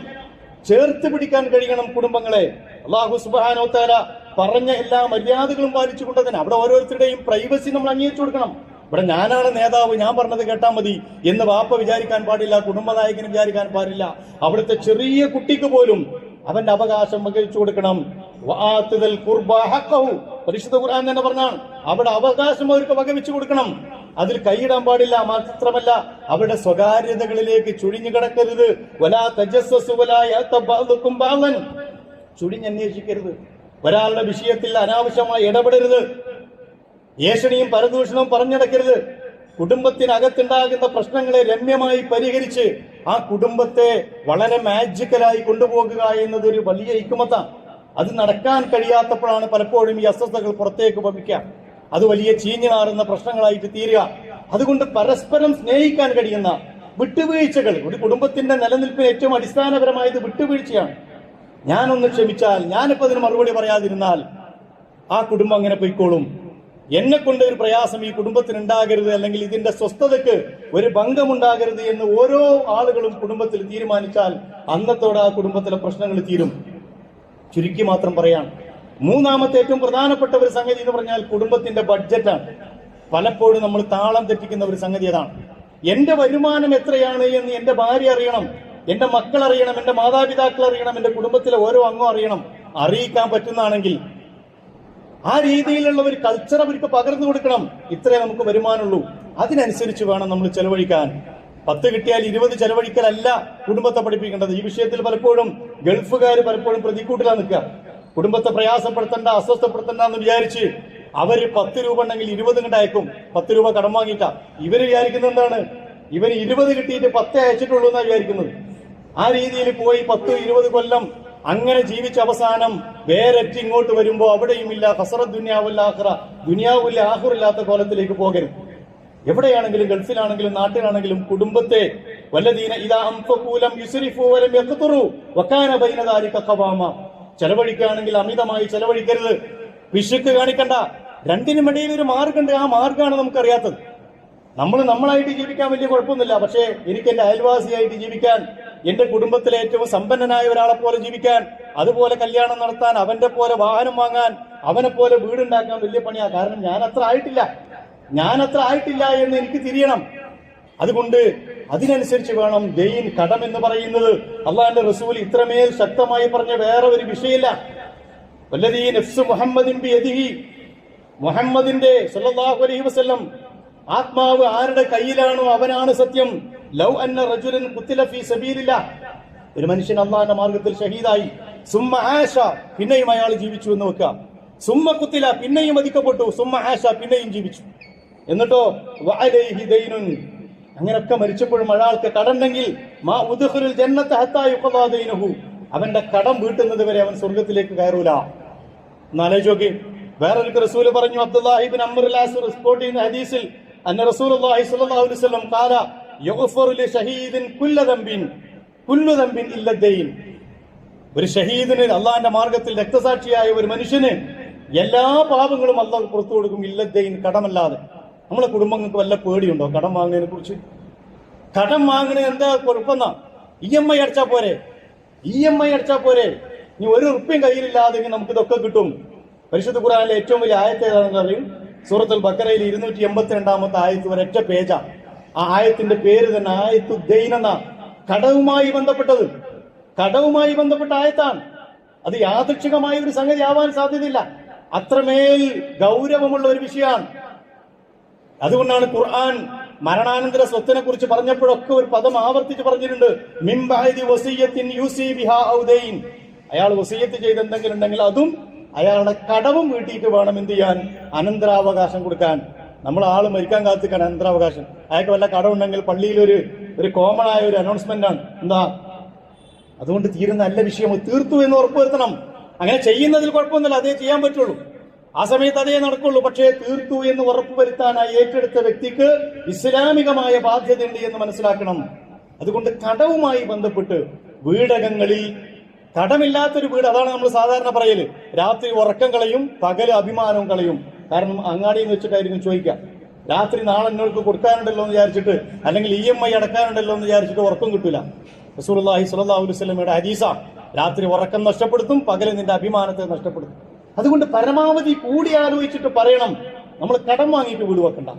ചേർത്ത് പിടിക്കാൻ കഴിയണം കുടുംബങ്ങളെ. അല്ലാഹു സുബ്ഹാനഹു വ തആല പറഞ്ഞ എല്ലാ മര്യാദകളും പാലിച്ചുകൊണ്ട് തന്നെ അവിടെ ഓരോരുത്തരുടെയും പ്രൈവസി നമ്മൾ അംഗീകരിച്ചു കൊടുക്കണം. ഇവിടെ ഞാനാണ് നേതാവ്, ഞാൻ പറഞ്ഞത് കേട്ടാൽ മതി എന്ന് വാപ്പ വിചാരിക്കാൻ പാടില്ല, കുടുംബനായകന് വിചാരിക്കാൻ പാടില്ല. അവിടുത്തെ ചെറിയ കുട്ടിക്ക് പോലും അവന്റെ അവകാശം വകവെച്ചു കൊടുക്കണം. പരിശുദ്ധ ഖുർആൻ തന്നെ പറഞ്ഞാണ്, അവിടെ അവകാശം അവർക്ക് വകവെച്ചു കൊടുക്കണം. അതിൽ കൈയിടാൻ പാടില്ല. മാത്രമല്ല അവരുടെ സ്വകാര്യതകളിലേക്ക് ചുഴിഞ്ഞു കിടക്കരുത്. വലാ തജസ്സസു വലാ യഗ്തബ് ബഅ്ദുകും ബഅ്ദൻ, ചുഴിഞ്ഞന്വേഷിക്കരുത്. ഒരാളുടെ വിഷയത്തിൽ അനാവശ്യമായി ഇടപെടരുത്. ഏഷണിയും പരദൂഷണവും പറഞ്ഞടക്കരുത്. കുടുംബത്തിനകത്തുണ്ടാകുന്ന പ്രശ്നങ്ങളെ രമ്യമായി പരിഹരിച്ച് ആ കുടുംബത്തെ വളരെ മാജിക്കലായി കൊണ്ടുപോകുക എന്നത് ഒരു വലിയ ഹിക്മത്താണ്. അത് നടക്കാൻ കഴിയാത്തപ്പോഴാണ് പലപ്പോഴും ഈ അസ്വസ്ഥതകൾ പുറത്തേക്ക് വമിക്കുക. അത് വലിയ ചീഞ്ഞു നാറുന്ന പ്രശ്നങ്ങളായിട്ട് തീരുക. അതുകൊണ്ട് പരസ്പരം സ്നേഹിക്കാൻ കഴിയുന്ന വിട്ടുവീഴ്ചകൾ, ഒരു കുടുംബത്തിന്റെ നിലനിൽപ്പിന് ഏറ്റവും അടിസ്ഥാനപരമായത് വിട്ടുവീഴ്ചയാണ്. ഞാനൊന്ന് ക്ഷമിച്ചാൽ, ഞാനിപ്പോ അതിന് മറുപടി പറയാതിരുന്നാൽ ആ കുടുംബം അങ്ങനെ പോയിക്കോളും. എന്നെ കൊണ്ട് ഒരു പ്രയാസം ഈ കുടുംബത്തിന് ഉണ്ടാകരുത്, അല്ലെങ്കിൽ ഇതിന്റെ സ്വസ്ഥതയ്ക്ക് ഒരു ഭംഗമുണ്ടാകരുത് എന്ന് ഓരോ ആളുകളും കുടുംബത്തിൽ തീരുമാനിച്ചാൽ അന്നത്തോടെ ആ കുടുംബത്തിലെ പ്രശ്നങ്ങൾ തീരും. ചുരുക്കി മാത്രം പറയാൻ, മൂന്നാമത്തെ ഏറ്റവും പ്രധാനപ്പെട്ട ഒരു സംഗതി എന്ന് പറഞ്ഞാൽ കുടുംബത്തിന്റെ ബഡ്ജറ്റാണ്. പലപ്പോഴും നമ്മൾ താളം തെറ്റിക്കുന്ന ഒരു സംഗതി അതാണ്. എന്റെ വരുമാനം എത്രയാണ് എന്ന് എന്റെ ഭാര്യ അറിയണം, എന്റെ മക്കൾ അറിയണം, എന്റെ മാതാപിതാക്കൾ അറിയണം, എന്റെ കുടുംബത്തിലെ ഓരോ അംഗം അറിയണം. അറിയിക്കാൻ പറ്റുന്നതാണെങ്കിൽ ആ രീതിയിലുള്ള ഒരു കൾച്ചർ അവർക്ക് പകർന്നു കൊടുക്കണം. ഇത്രേ നമുക്ക് വരുമാനമുള്ളൂ, അതിനനുസരിച്ച് വേണം നമ്മൾ ചെലവഴിക്കാൻ. 10 കിട്ടിയാൽ 20 ചെലവഴിക്കലല്ല കുടുംബത്തെ പഠിപ്പിക്കേണ്ടത്. ഈ വിഷയത്തിൽ പലപ്പോഴും ഗൾഫുകാർ പലപ്പോഴും പ്രതിക്കൂട്ടിലാണ് നിൽക്കുക. കുടുംബത്തെ പ്രയാസപ്പെടുത്തണ്ട, അസ്വസ്ഥപ്പെടുത്തണ്ട എന്ന് വിചാരിച്ച് അവര് 10 രൂപ ഉണ്ടെങ്കിൽ 20 ഇങ്ങോട്ട് അയക്കും. 10 രൂപ കടം വാങ്ങിയിട്ടാ. ഇവര് വിചാരിക്കുന്നത് എന്താണ്? ഇവന് 20 കിട്ടിയിട്ട് 10 അയച്ചിട്ടുള്ളൂ എന്നാണ് വിചാരിക്കുന്നത്. ആ രീതിയിൽ പോയി 10-20 കൊല്ലം അങ്ങനെ ജീവിച്ച അവസാനം വേറെറ്റി ഇങ്ങോട്ട് വരുമ്പോ അവിടെയും ഇല്ല ഹസറത്ത് ദുനിയാവുല്ല ആഖിറ, ദുനിയാവില്ല ആഖിറില്ലാത്ത കോലത്തിലേക്ക് പോകരുത്. എവിടെയാണെങ്കിലും, ഗൾഫിലാണെങ്കിലും നാട്ടിലാണെങ്കിലും കുടുംബത്തെ വല്ലദീന ഇദാ അൻഫഖൂ ലം യുസ്രിഫൂ വലം യഖ്തുറൂ വകാന ബൈന ദാലിക ഖവാമ. ചെലവഴിക്കുകയാണെങ്കിൽ അമിതമായി ചെലവഴിക്കരുത്, പിശുക്ക് കാണിക്കണ്ട. രണ്ടിനും ഇടയിൽ ഒരു മാർഗമുണ്ട്. ആ മാർഗമാണ് നമുക്കറിയാത്തത്. നമ്മളായിട്ട് ജീവിക്കാൻ വലിയ കുഴപ്പമൊന്നുമില്ല. പക്ഷേ എനിക്ക് എന്റെ അയൽവാസിയായിട്ട് ജീവിക്കാൻ, എന്റെ കുടുംബത്തിലെ ഏറ്റവും സമ്പന്നനായ ഒരാളെ പോലെ ജീവിക്കാൻ, അതുപോലെ കല്യാണം നടത്താൻ, അവന്റെ പോലെ വാഹനം വാങ്ങാൻ, അവനെ പോലെ വീടുണ്ടാക്കാൻ വലിയ പണിയാ. കാരണം ഞാൻ അത്ര ആയിട്ടില്ല എന്ന് എനിക്ക് തിരിയണം. അതുകൊണ്ട് അതിനനുസരിച്ച് വേണം ദൈൻ, കടം എന്ന് പറയുന്നത്. അള്ളാഹിന്റെ റസൂൽ ഇത്രമേൽ ശക്തമായി പറഞ്ഞ വേറെ ഒരു വിഷയമില്ല. വല്ലദീ നഫ്സു മുഹമ്മദിൻ ബിയദിഹി, മുഹമ്മദിന്റെ സല്ലല്ലാഹു അലൈഹി വസല്ലം ആത്മാവ് ആരുടെ കയ്യിലാണോ അവനാണ് സത്യം. ലൗ അന്ന റജുലൻ ഖുതില ഫീ സബീലില്ലാഹ്, ഒരു മനുഷ്യൻ അള്ളാഹിന്റെ മാർഗത്തിൽ ഷഹീദായി, സുമ്മ ആശ, പിന്നെയും അയാൾ ജീവിച്ചു എന്ന് വെക്കുക. സുമ്മ ഖുതില, പിന്നെയും വധിക്കപ്പെട്ടു, സുമ്മ ആശ, പിന്നെയും ജീവിച്ചു. എന്നിട്ടോ വഅലൈഹി ദൈനുൻ, അങ്ങനെയൊക്കെ മരിച്ചപ്പോഴും ഒരാൾക്ക് കടണ്ടെങ്കിൽ മാ ഉദ്ഖുലുൽ ജന്നത ഹത്താ യുഖദാ ദൈനുഹു, അവന്റെ കടം വീട്ടുന്നത് വരെ അവൻ സ്വർഗ്ഗത്തിലേക്ക് കയറൂല. എന്നാലോചിച്ച് വേറൊരു റസൂൽ പറഞ്ഞു, അബ്ദുല്ലാഹി ഇബ്നു അംർ അൽ-ആസ് റിപ്പോർട്ട് ചെയ്യുന്ന ഹദീസിൽ, അന്ന റസൂലുള്ളാഹി സ്വല്ലല്ലാഹു അലൈഹി വസല്ലം ഖാല യുഗ്ഫറു ലിശഹീദിൻ കുല്ലു ദംബിൻ ഇല്ല ദൈൻ. ഒരു ഷഹീദിന്, അള്ളാഹിന്റെ മാർഗത്തിൽ രക്തസാക്ഷിയായ ഒരു മനുഷ്യന് എല്ലാ പാപങ്ങളും അള്ളാഹു പുറത്തു കൊടുക്കും, ഇല്ല ദൈൻ, കടമല്ലാതെ. നമ്മളെ കുടുംബങ്ങൾക്ക് വല്ല പേടിയുണ്ടോ കടം വാങ്ങുന്നതിനെ കുറിച്ച്? കടം വാങ്ങുന്നത് എന്താ കുഴപ്പമെന്നാ? EMI അടച്ചാ പോരെ. ഇനി ഒരു റുപ്യം കയ്യിലില്ലാതെ നമുക്ക് ഇതൊക്കെ കിട്ടും. പരിശുദ്ധ ഖുർആനിലെ ഏറ്റവും വലിയ ആയത്ത് ഏതാണെന്ന് അറിയും? സൂറത്തുൽ ബഖറയിൽ 282 ആയത്ത്, ഒരൊറ്റ പേജാ. ആ ആയത്തിന്റെ പേര് തന്നെ ആയത്തു ദൈൻ എന്ന. കടവുമായി ബന്ധപ്പെട്ട ആയത്താണ്. അത് യാദൃച്ഛികമായ ഒരു സംഗതി ആവാൻ സാധ്യതയില്ല. അത്രമേൽ ഗൗരവമുള്ള ഒരു വിഷയമാണ്. അതുകൊണ്ടാണ് ഖുർആൻ മരണാനന്തര സ്വത്തിനെ കുറിച്ച് പറഞ്ഞപ്പോഴൊക്കെ ഒരു പദം ആവർത്തിച്ച് പറഞ്ഞിട്ടുണ്ട്, മിൻ ബഅദി വസിയ്യത്തിൻ യൂസി ബിഹാ ഔ ദൈൻ. അയാൾ വസിയ്യത്ത് ചെയ്ത് എന്തെങ്കിലും ഉണ്ടെങ്കിൽ അതും അയാളുടെ കടവും വീട്ടിയിട്ട് വേണം എന്ത് ചെയ്യാൻ, അനന്തരാവകാശം കൊടുക്കാൻ. നമ്മൾ ആള് മരിക്കാൻ കാത്തിക്കാണ് അനന്തരാവകാശം. അയാൾക്ക് വല്ല കടമുണ്ടെങ്കിൽ പള്ളിയിൽ ഒരു കോമൺ ആയ ഒരു അനൗൺസ്മെന്റ് ആണ്, എന്താ, അതുകൊണ്ട് തീരുന്ന നല്ല വിഷയം തീർത്തു എന്ന് ഉറപ്പുവരുത്തണം. അങ്ങനെ ചെയ്യുന്നതിൽ കുഴപ്പമൊന്നുമില്ല, അതേ ചെയ്യാൻ പറ്റുള്ളൂ, ആ സമയത്ത് അതേ നടക്കുള്ളൂ. പക്ഷേ തീർത്തു എന്ന് ഉറപ്പുവരുത്താനായി ഏറ്റെടുത്ത വ്യക്തിക്ക് ഇസ്ലാമികമായ ബാധ്യതയുണ്ട് എന്ന് മനസ്സിലാക്കണം. അതുകൊണ്ട് കടവുമായി ബന്ധപ്പെട്ട് വീടകങ്ങളിൽ കടമില്ലാത്തൊരു വീട്, അതാണ് നമ്മൾ സാധാരണ പറയല്, രാത്രി ഉറക്കം കളയും, പകല് അഭിമാനവും കളയും. കാരണം അങ്ങാടിയിൽ നിന്ന് വെച്ചിട്ടായിരിക്കും ചോദിക്കുക, രാത്രി നാളെ എന്നോട് കൊടുക്കാനുണ്ടല്ലോ എന്ന് വിചാരിച്ചിട്ട്, അല്ലെങ്കിൽ EMI അടക്കാനുണ്ടല്ലോ എന്ന് വിചാരിച്ചിട്ട് ഉറക്കം കിട്ടൂല. റസൂലുള്ളാഹി സ്വല്ലല്ലാഹു അലൈഹി വസല്ലമയുടെ ഹദീസാ, രാത്രി ഉറക്കം നഷ്ടപ്പെടുത്തും, പകല് നിന്റെ അഭിമാനത്തെ നഷ്ടപ്പെടുത്തും. അതുകൊണ്ട് പരമാവധി കൂടി ആലോചിച്ചിട്ട് പറയണം. നമ്മൾ കടം വാങ്ങിയിട്ട് വീട് വെക്കണ്ട,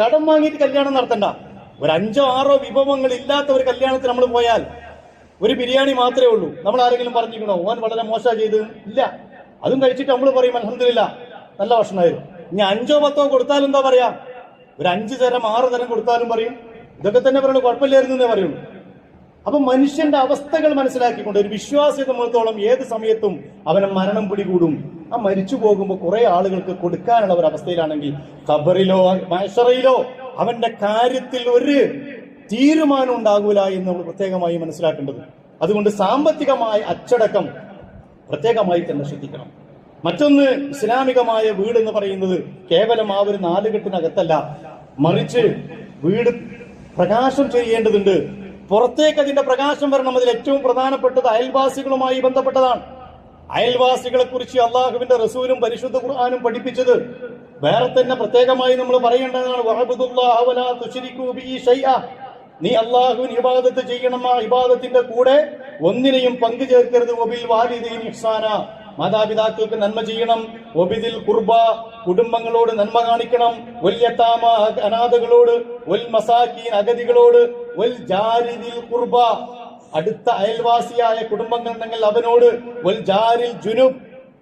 കടം വാങ്ങിയിട്ട് കല്യാണം നടത്തണ്ട. ഒരു 5-6 വിഭവങ്ങൾ ഇല്ലാത്ത ഒരു കല്യാണത്തിന് നമ്മൾ പോയാൽ ഒരു ബിരിയാണി മാത്രമേ ഉള്ളൂ, നമ്മൾ ആരെങ്കിലും പറഞ്ഞിരിക്കണോ ഓൻ വളരെ മോശം ചെയ്ത്? ഇല്ല. അതും കഴിച്ചിട്ട് നമ്മൾ പറയും അൽഹംദുലില്ലാ നല്ല ഭക്ഷണമായിരുന്നു. ഇനി 5-10 കൊടുത്താലും എന്താ പറയാ, ഒരു 5 തരം 6 തരം കൊടുത്താലും പറയും ഇതൊക്കെ തന്നെ പറയുന്നത് കുഴപ്പമില്ലായിരുന്നു എന്നേ പറയുള്ളൂ. അപ്പൊ മനുഷ്യന്റെ അവസ്ഥകൾ മനസ്സിലാക്കിക്കൊണ്ട് ഒരു വിശ്വാസിയെ സംബന്ധിച്ചോളം ഏത് സമയത്തും അവനെ മരണം പിടികൂടും. ആ മരിച്ചു പോകുമ്പോൾ കുറെ ആളുകൾക്ക് കൊടുക്കാനുള്ള ഒരു അവസ്ഥയിലാണെങ്കിൽ ഖബറിലോ മഹ്ശറിലോ അവന്റെ കാര്യത്തിൽ ഒരു തീരുമാനം ഉണ്ടാകൂല എന്ന് നമ്മൾ പ്രത്യേകമായി മനസ്സിലാക്കേണ്ടത്. അതുകൊണ്ട് സാമ്പത്തികമായ അച്ചടക്കം പ്രത്യേകമായി തന്നെ ശ്രദ്ധിക്കണം. മറ്റൊന്ന്, ഇസ്ലാമികമായ വീട് എന്ന് പറയുന്നത് കേവലം ആ ഒരു 4 കെട്ടിനകത്തല്ല, മറിച്ച് വീട് പ്രകാശം ചെയ്യേണ്ടതുണ്ട്. പുറത്തേക്ക് അതിന്റെ പ്രകാശം വരണം. അതിൽ ഏറ്റവും പ്രധാനപ്പെട്ടത് അയൽവാസികളുമായി ബന്ധപ്പെട്ടതാണ്. അയൽവാസികളെ കുറിച്ച് അള്ളാഹുവിന്റെ റസൂലും പരിശുദ്ധ ഖുർആനും പഠിപ്പിച്ചത് വേറെ തന്നെ പ്രത്യേകമായി നമ്മൾ പറയേണ്ടതാണ്. വഅബ്ദുല്ലാഹ വലാ തുശ്രികൂ ബിഹി ശൈഅ, നീ അള്ളാഹുവിന് ഇബാദത്ത് ചെയ്യണം, ആ ഇബാദത്തിന്റെ കൂടെ ഒന്നിനെയും പങ്കു ചേർക്കരുത്. വബിൽ വാലിദൈനി ഇഹ്സാന, മാതാപിതാക്കൾക്ക് നന്മ ചെയ്യണം. വബിദിൽ ഖുർബ, കുടുംബങ്ങളോട് നന്മ കാണിക്കണം. വൽ യതാമ, അനാഥകളോട്. വൽ മസാകീൻ, അഗതികളോട്. വൽ ജാരിദിൽ ഖുർബ, അടുത്ത അയൽവാസിയായ കുടുംബങ്ങളുണ്ടെങ്കിൽ അവനോട്. വൽ ജാരിൽ ജുനുബ്,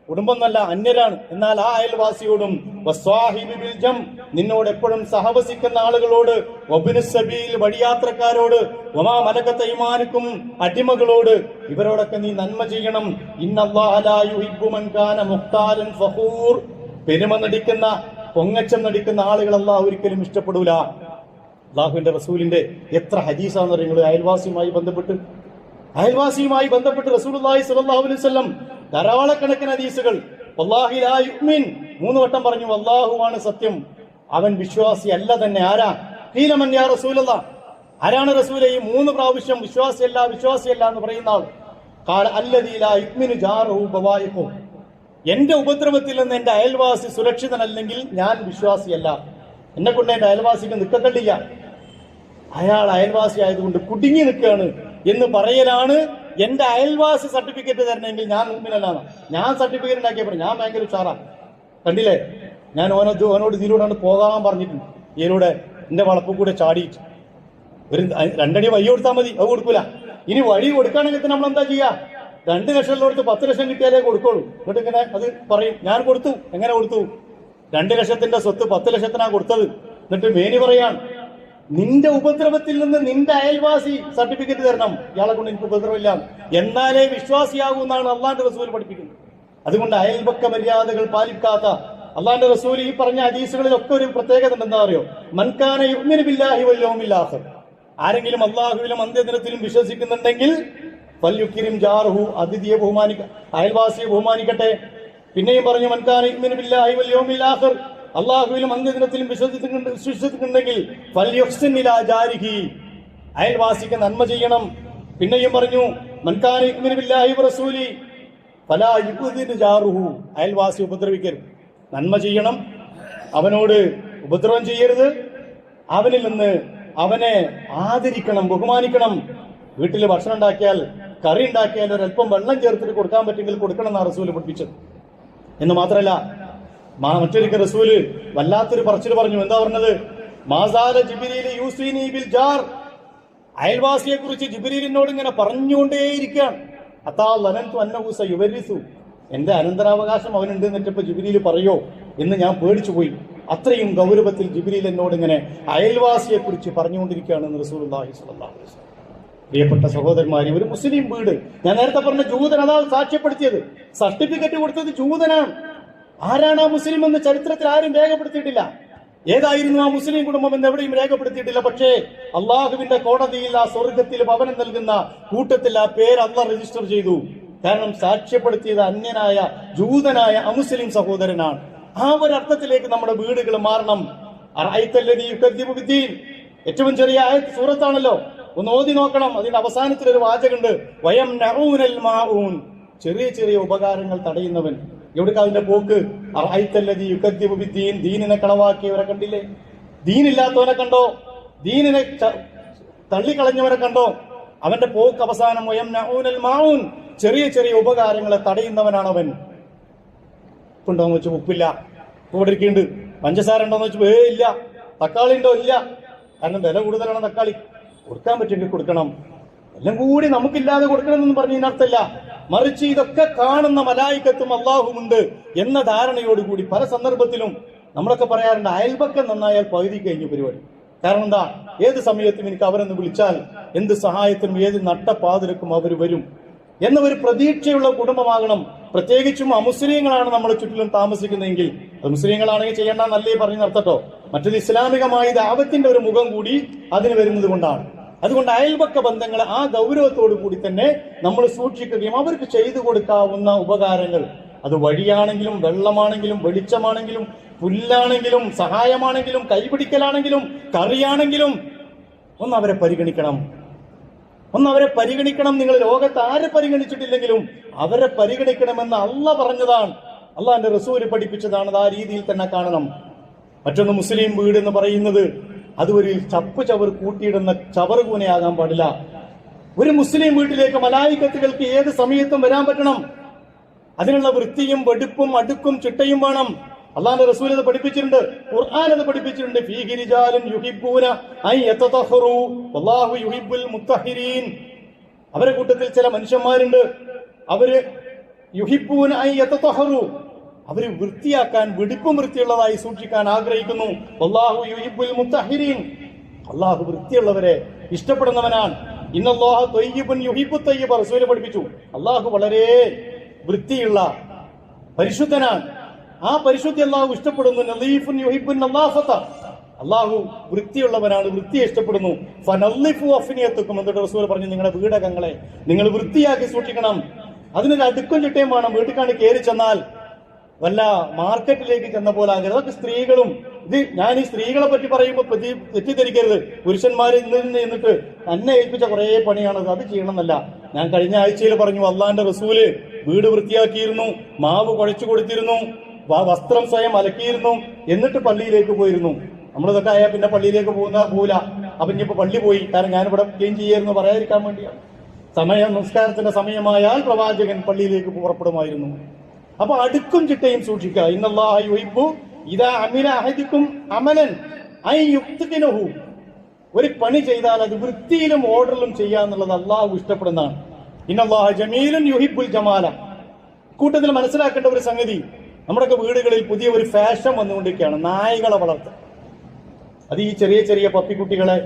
കുടുംബം നല്ല അന്യരാണ് എന്നാൽ ആ അയൽവാസിയോടും. വസ്വാഹിബി ബിൽ ജം, നിന്നോട് എപ്പോഴും സഹവസിക്കുന്ന ആളുകളോട്. വബ്നിസ് സബീൽ, വഴിയാത്രക്കാരോട്. വമാ മലകത ഈമാനുക്കും, അടിമകളോട്. ഇവരോടൊക്കെ നീ നന്മ ചെയ്യണം. ഇന്നല്ലാഹ ലാ യുഹിബ്ബു മൻ കാന മുഖ്താലൻ ഫഖൂർ, പെരുമ നടിക്കുന്ന പൊങ്ങച്ചം നടിക്കുന്ന ആളുകൾ അല്ലാഹു ഒരിക്കലും ഇഷ്ടപ്പെടൂല. അല്ലാഹുവിന്റെ റസൂലിന്റെ എത്ര ഹദീസാന്ന് പറയുന്നത് അയൽവാസിയുമായി ബന്ധപ്പെട്ട് റസൂലുള്ളാഹി സ്വല്ലല്ലാഹു അലൈഹി വസല്ലം ധാരാളക്കണക്കിന് ഹദീസുകൾ. വല്ലാഹി ലാ യുഅ്മിൻ, 3 വട്ടം പറഞ്ഞു അല്ലാഹുവാണ് സത്യം, അവൻ വിശ്വാസി അല്ല തന്നെ. ആരാ? ഖീല മൻ യാ റസൂലല്ലാഹ്, ആരാണ് റസൂലെ ഈ 3 പ്രാവശ്യം വിശ്വാസിയല്ല വിശ്വാസിയല്ല എന്ന് പറയുന്ന ആൾ? ഖാല അല്ലദീ ലാ യുഅ്മിനു ജാറുഹു ബവായിഖു. എന്റെ ഉപദ്രവത്തിൽ നിന്ന് എന്റെ അയൽവാസി സുരക്ഷിതനല്ലെങ്കിൽ ഞാൻ വിശ്വാസിയല്ല. എന്നെ കൊണ്ട് എന്റെ അയൽവാസിക്ക് നിൽക്കണ്ടില്ല, അയാൾ അയൽവാസി ആയതുകൊണ്ട് കുടുങ്ങി നിൽക്കുകയാണ് എന്ന് പറയലാണ്. എന്റെ അയൽവാസി സർട്ടിഫിക്കറ്റ് തരണമെങ്കിൽ ഞാൻ മുമ്പിനല്ലാണ്. ഞാൻ സർട്ടിഫിക്കറ്റ് ഉണ്ടാക്കിയപ്പോൾ ഞാൻ ഭയങ്കര ഉഷാറാ. കണ്ടില്ലേ, ഞാൻ ഓനോട് ഇതിലൂടെയാണ് പോകാൻ പറഞ്ഞിട്ടുണ്ട്. ഇതിലൂടെ എന്റെ വളപ്പ് കൂടെ ചാടിയിട്ട് ഒരു 2 അടി വഴി കൊടുത്താൽ മതി, അത് കൊടുക്കൂല. ഇനി വഴി കൊടുക്കുകയാണെങ്കിൽ നമ്മൾ എന്താ ചെയ്യുക? 2 ലക്ഷം കൊടുത്ത് 10 ലക്ഷം കിട്ടിയാലേ കൊടുക്കുള്ളൂ. എന്നിട്ട് ഇങ്ങനെ അത് പറയും, ഞാൻ കൊടുത്തു. എങ്ങനെ കൊടുത്തു? 2 ലക്ഷത്തിന്റെ സ്വത്ത് 10 ലക്ഷത്തിനാണ് കൊടുത്തത്. എന്നിട്ട് മേനി പറയാൻ, നിന്റെ ഉപദ്രവത്തിൽ നിന്ന് നിന്റെ അയൽവാസി സർട്ടിഫിക്കറ്റ് തരണം, ഇയാളെ കൊണ്ട് എനിക്ക് ഉപദ്രവമില്ല, എന്നാലേ വിശ്വാസിയാകൂ എന്നാണ് അള്ളാന്റെ റസൂൽ പഠിപ്പിക്കുന്നത്. അതുകൊണ്ട് അയൽപക്ക മര്യാദകൾ പാലിക്കാത്ത അള്ളാന്റെ റസൂൽ ഈ പറഞ്ഞ ഹദീസുകളിലൊക്കെ ഒരു പ്രത്യേകത എന്താ അറിയോ? മൻകാന യുഅ്മിനു ബില്ലാഹി വൽ യൗമിൽ ആഖിർ. ആരെങ്കിലും അള്ളാഹുവിലും അന്ത്യദിനത്തിലും വിശ്വസിക്കുന്നുണ്ടെങ്കിൽ ഫൽയുക്രിം ജാറുഹു, അതിഥിയെ അയൽവാസിയെ ബഹുമാനിക്കട്ടെ. പിന്നെയും പറഞ്ഞു, മൻകാന യുഅ്മിനു ബില്ലാഹി വൽ യൗമിൽ ആഖിർ, അള്ളാഹുവിലും അന്ത്യദിനത്തിലും വിശ്വസിക്കുന്നുണ്ടെങ്കിൽ ഫൽയുഹ്സിൻ ഇലാ ജാരിഹി, അയൽവാസിക്ക് നന്മ ചെയ്യണം. പിന്നെയും പറഞ്ഞു, മൻകാന യുഅ്മിനു ബില്ലാഹി വറസൂലി ഫലാ യുഅ്ദിൻ ജാറുഹു, അയൽവാസി ഉപദ്രവിക്കരുത്, നന്മ ചെയ്യണം, അവനോട് ഉപദ്രവം ചെയ്യരുത്, അവനിൽ നിന്ന് അവനെ ആദരിക്കണം, ബഹുമാനിക്കണം. വീട്ടിൽ ഭക്ഷണം ഉണ്ടാക്കിയാൽ, കറി ഉണ്ടാക്കിയാൽ ഒരല്പം വെള്ളം ചേർത്തിട്ട് കൊടുക്കാൻ പറ്റുമെങ്കിൽ കൊടുക്കണം എന്നാണ് റസൂല് പഠിപ്പിച്ചത്. എന്ന് മാത്രമല്ല, മറ്റൊരിക്കൽ റസൂല് വല്ലാത്തൊരു പറച്ചിൽ പറഞ്ഞു. എന്താ പറഞ്ഞത്? മാസാല ജിബ്രീൽ യൂസീനി ബിൽ ജാർ, അയൽവാസിയെ കുറിച്ച് ജിബ്രീലിനോട് ഇങ്ങനെ പറഞ്ഞുകൊണ്ടേയിരിക്കുകയാണ്. അതാ ലനന്തു അന്നഹു സയുവരിസു, എന്റെ അനന്തരാവകാശം അവനുണ്ട് എന്നിട്ടിപ്പോ ജിബ്രീൽ പറയോ എന്ന് ഞാൻ പേടിച്ചു പോയി. അത്രയും ഗൗരവത്തിൽ ജിബ്രീൽ എന്നോട് ഇങ്ങനെ അയൽവാസിയെ കുറിച്ച് പറഞ്ഞുകൊണ്ടിരിക്കുകയാണെന്ന് റസൂലുള്ളാഹി സ്വല്ലല്ലാഹു അലൈഹി വസല്ലം. പ്രിയപ്പെട്ട സഹോദരന്മാരെ, ഒരു മുസ്ലിം വീട്, ഞാൻ നേരത്തെ പറഞ്ഞ ജൂതൻ അതാ സാക്ഷ്യപ്പെടുത്തിയത്, സർട്ടിഫിക്കറ്റ് കൊടുത്തത് ജൂതനാണ്. ആരാണ് ആ മുസ്ലിം എന്ന് ചരിത്രത്തിൽ ആരും രേഖപ്പെടുത്തിയിട്ടില്ല. ഏതായിരുന്നു ആ മുസ്ലിം കുടുംബം എന്ന് എവിടെയും രേഖപ്പെടുത്തിയിട്ടില്ല. പക്ഷേ അള്ളാഹുവിന്റെ കോടതിയിൽ ആ സ്വർഗത്തിൽ ഭവനം നൽകുന്ന കൂട്ടത്തിൽ ആ പേര് അള്ളാഹ് രജിസ്റ്റർ ചെയ്തു. കാരണം സാക്ഷ്യപ്പെടുത്തിയത് അന്യനായ ജൂതനായ അമുസ്ലിം സഹോദരനാണ്. ആ ഒരു അർത്ഥത്തിലേക്ക് നമ്മുടെ വീടുകൾ മാറണം. ഏറ്റവും ചെറിയ ആയത്ത് സൂറത്താണല്ലോ, ഒന്ന് ഓതി നോക്കണം. അതിന്റെ അവസാനത്തിൽ ഒരു വാചകമുണ്ട്, വയം നഊനൽ മാഊൻ, ചെറിയ ചെറിയ ഉപകാരങ്ങൾ തടയുന്നവൻ. എവിടേക്ക് അതിന്റെ പോക്ക്? ദീനിനെ കളവാക്കിയവരെ കണ്ടില്ലേ? ദീനില്ലാത്തവനെ കണ്ടോ? ദീനിനെ തള്ളിക്കളഞ്ഞവരെ കണ്ടോ? അവന്റെ പോക്ക് അവസാനം വയം നഊനൽ മാഊൻ, ചെറിയ ചെറിയ ഉപകാരങ്ങളെ തടയുന്നവനാണ് അവൻ. ഉണ്ടോന്ന് വെച്ചാൽ ഉപ്പില്ല, ഇവിടെ ഇരിക്കുന്നുണ്ട്. പഞ്ചസാര ഉണ്ടോന്ന് വെച്ചാൽ ഇല്ല. തക്കാളി ഉണ്ടോ? ഇല്ല. കാരണം വില കൂടുതലാണ് തക്കാളി. കൊടുക്കാൻ പറ്റുമെങ്കിൽ കൊടുക്കണം. എല്ലാം കൂടി നമുക്കില്ലാതെ കൊടുക്കണമെന്ന് പറഞ്ഞതിനർത്ഥമില്ല. മറിച്ച് ഇതൊക്കെ കാണുന്ന മലായിക്കത്തും അള്ളാഹുമുണ്ട് എന്ന ധാരണയോടുകൂടി പല സന്ദർഭത്തിലും നമ്മളൊക്കെ പറയാറുണ്ട്, അയൽപക്കം നന്നായാൽ പകുതി കഴിഞ്ഞു പരിപാടി. കാരണം എന്താ? ഏത് സമയത്തും എനിക്ക് അവരെന്ന് വിളിച്ചാൽ എന്ത് സഹായത്തിനും ഏത് നട്ടപ്പാതിരക്കും അവർ വരും എന്ന ഒരു പ്രതീക്ഷയുള്ള കുടുംബമാകണം. പ്രത്യേകിച്ചും അമുസ്ലിങ്ങളാണ് നമ്മളെ ചുറ്റിലും താമസിക്കുന്നതെങ്കിൽ, അത് മുസ്ലിങ്ങളാണെങ്കിൽ ചെയ്യേണ്ടെന്നല്ലേ പറഞ്ഞു നടത്തട്ടോ. മറ്റൊരു ഇസ്ലാമികമായ ദാവത്തിന്റെ ഒരു മുഖം കൂടി അതിന് വരുന്നത് കൊണ്ടാണ്. അതുകൊണ്ട് അയൽപക്ക ബന്ധങ്ങളെ ആ ഗൗരവത്തോടു കൂടി തന്നെ നമ്മൾ സൂക്ഷിക്കുകയും അവർക്ക് ചെയ്തു കൊടുക്കാവുന്ന ഉപകാരങ്ങൾ, അത് വഴിയാണെങ്കിലും വെള്ളമാണെങ്കിലും വെളിച്ചമാണെങ്കിലും പുല്ലാണെങ്കിലും സഹായമാണെങ്കിലും കൈപിടിക്കലാണെങ്കിലും കറിയാണെങ്കിലും ഒന്നവരെ പരിഗണിക്കണം. നിങ്ങൾ ലോകത്ത് ആരെ പരിഗണിച്ചിട്ടില്ലെങ്കിലും അവരെ പരിഗണിക്കണമെന്ന് അള്ളാഹ് പറഞ്ഞതാണ്, അള്ളാഹിന്റെ റസൂല് പഠിപ്പിച്ചതാണ്. അത് ആ രീതിയിൽ തന്നെ കാണണം. മറ്റൊന്ന്, മുസ്ലിം വീട് എന്ന് പറയുന്നത് അത് ഒരു ചവർ കൂട്ടിയിടുന്ന ചവറുകൂനയാകാൻ പാടില്ല. ഒരു മുസ്ലിം വീട്ടിലേക്ക് മലായിക്കത്തുകൾക്ക് ഏത് സമയത്തും വരാൻ പറ്റണം. അതിനുള്ള വൃത്തിയും വെടുപ്പും അടുക്കും ചിട്ടയും വേണം. അള്ളാഹുവിന്റെ റസൂൽ അത് പഠിപ്പിച്ചിട്ടുണ്ട്, ഖുർആൻ അത് പഠിപ്പിച്ചിട്ടുണ്ട്. ഫീഹി റിജാലുൻ യുഹിബ്ബൂന അൻ യതതഹറു വല്ലാഹു യുഹിബ്ബുൽ മുത്തഹിരീൻ. അവരെ കൂട്ടത്തിൽ ചില മനുഷ്യന്മാരുണ്ട്, അവര് യുഹിബ്ബൂന അൻ യതതഹറു, അവര് വൃത്തിയാക്കാൻ, വെടിപ്പും വൃത്തിയുള്ളതായി സൂക്ഷിക്കാൻ ആഗ്രഹിക്കുന്നു. വല്ലാഹു യുഹിബ്ബുൽ മുത്തഹിരീൻ, അള്ളാഹു വൃത്തിയുള്ളവരെ ഇഷ്ടപ്പെടുന്നവനാണ്. ഇന്നല്ലാഹ ത്വയ്യിബുൻ യുഹിബ്ബു ത്വയ്യിബ, റസൂൽ പഠിപ്പിച്ചു. അള്ളാഹു വളരെ വൃത്തിയുള്ള പരിശുദ്ധനാണ്. ആ പരിശുദ്ധി അള്ളാഹു ഇഷ്ടപ്പെടുന്നു. നളീഫുൻ യുഹിബ്ബുൻ നളാഫത, അള്ളാഹു വൃത്തിയുള്ളവനാണ്, വൃത്തിയെ ഇഷ്ടപ്പെടുന്നു. ഫനളിഫു അഫ്നിയത്തുക്കും, എന്നിട്ട് റസൂൽ പറഞ്ഞു, നിങ്ങളുടെ വീടകങ്ങളെ നിങ്ങൾ വൃത്തിയാക്കി സൂക്ഷിക്കണം. അതിനൊരു അടുക്കും ചിട്ടയും വേണം. വീട്ടിൽ കയറി ചെന്നാൽ വല്ല മാർക്കറ്റിലേക്ക് ചെന്ന പോലെ ആകരുത്. അതൊക്കെ സ്ത്രീകളും ഇത് ഞാൻ ഈ സ്ത്രീകളെ പറ്റി പറയുമ്പോൾ തെറ്റിദ്ധരിക്കരുത്. പുരുഷന്മാരിൽ നിന്ന് എന്നിട്ട് എന്നെ ഏൽപ്പിച്ച കുറേ പണിയാണത്, അത് ചെയ്യണമെന്നല്ല. ഞാൻ കഴിഞ്ഞ ആഴ്ചയിൽ പറഞ്ഞു, അള്ളാന്റെ റസൂല് വീട് വൃത്തിയാക്കിയിരുന്നു, മാവ് കുഴച്ചു കൊടുത്തിരുന്നു, വസ്ത്രം സ്വയം അലക്കിയിരുന്നു, എന്നിട്ട് പള്ളിയിലേക്ക് പോയിരുന്നു. നമ്മളിതൊക്കെ ആയാൽ പിന്നെ പള്ളിയിലേക്ക് പോകൂല. അപ്പൊ ഇനിയിപ്പോ പള്ളി പോയി, കാരണം ഞാനിവിടെ ക്ലീൻ ചെയ്യായിരുന്നു പറയാതിരിക്കാൻ വേണ്ടിയാണ്. നമസ്കാരത്തിന്റെ സമയമായാൽ പ്രവാചകൻ പള്ളിയിലേക്ക് പുറപ്പെടുമായിരുന്നു. അപ്പൊ അടുക്കും ചിട്ടയും സൂക്ഷിക്കുക. ഇന്നല്ലാഹു യുഹിബ്ബു ഇദാ അമില അഹദിക്കും അമലൻ അൻ യുത്ഖിനഹു. ഒരു പണി ചെയ്താൽ അത് വൃത്തിയിലും ഓർഡറിലും ചെയ്യാന്നുള്ളത് അള്ളാഹു ഇഷ്ടപ്പെടുന്നതാണ്. ഇന്നല്ലാഹു ജമീലുൻ യുഹിബ്ബുൽ ജമാല. കൂട്ടത്തിൽ മനസ്സിലാക്കേണ്ട ഒരു സംഗതി, നമ്മുടെയൊക്കെ വീടുകളിൽ പുതിയ ഒരു ഫാഷൻ വന്നുകൊണ്ടിരിക്കുകയാണ്, നായകളെ വളർത്തുക. അത് ഈ ചെറിയ ചെറിയ പപ്പിക്കുട്ടികളെ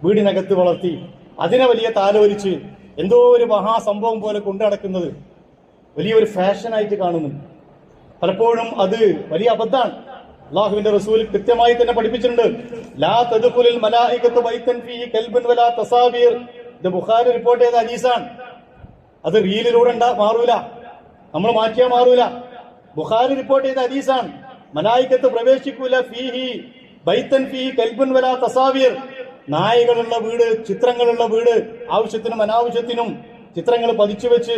വീടിനകത്ത് വളർത്തി അതിനെ വലിയ താലോലിച്ച് എന്തോ ഒരു മഹാസംഭവം പോലെ കൊണ്ടു നടക്കുന്നത് വലിയൊരു ഫാഷനായിട്ട് കാണുന്നു. പലപ്പോഴും അത് വലിയ അബദ്ധാണ്. അല്ലാഹുവിന്റെ റസൂൽ കൃത്യമായി തന്നെ പഠിപ്പിച്ചിട്ടുണ്ട്, ലാ തദ്ഖുലുൽ മലായികത്തു ബൈതൻ ഫീഹി കൽബുൻ വലാ തസാബീർ. ഇത് ബുഖാരി റിപ്പോർട്ട് ചെയ്ത ഹദീസാണ്. അത് റീലിലൂടെ മാറൂല, നമ്മൾ മാറ്റിയാൽ മാറൂല. ബുഖാരി റിപ്പോർട്ട് ചെയ്ത ഹദീസാണ്. മലായികത്ത് പ്രവേശിക്കൂല ഫീഹി ബൈതൻ ഫീഹി കൽബുൻ വലാ തസാബീർ. നായകളുള്ള വീട്, ചിത്രങ്ങളുള്ള വീട്, ആവശ്യത്തിനും അനാവശ്യത്തിനും ചിത്രങ്ങൾ പതിച്ചു വെച്ച്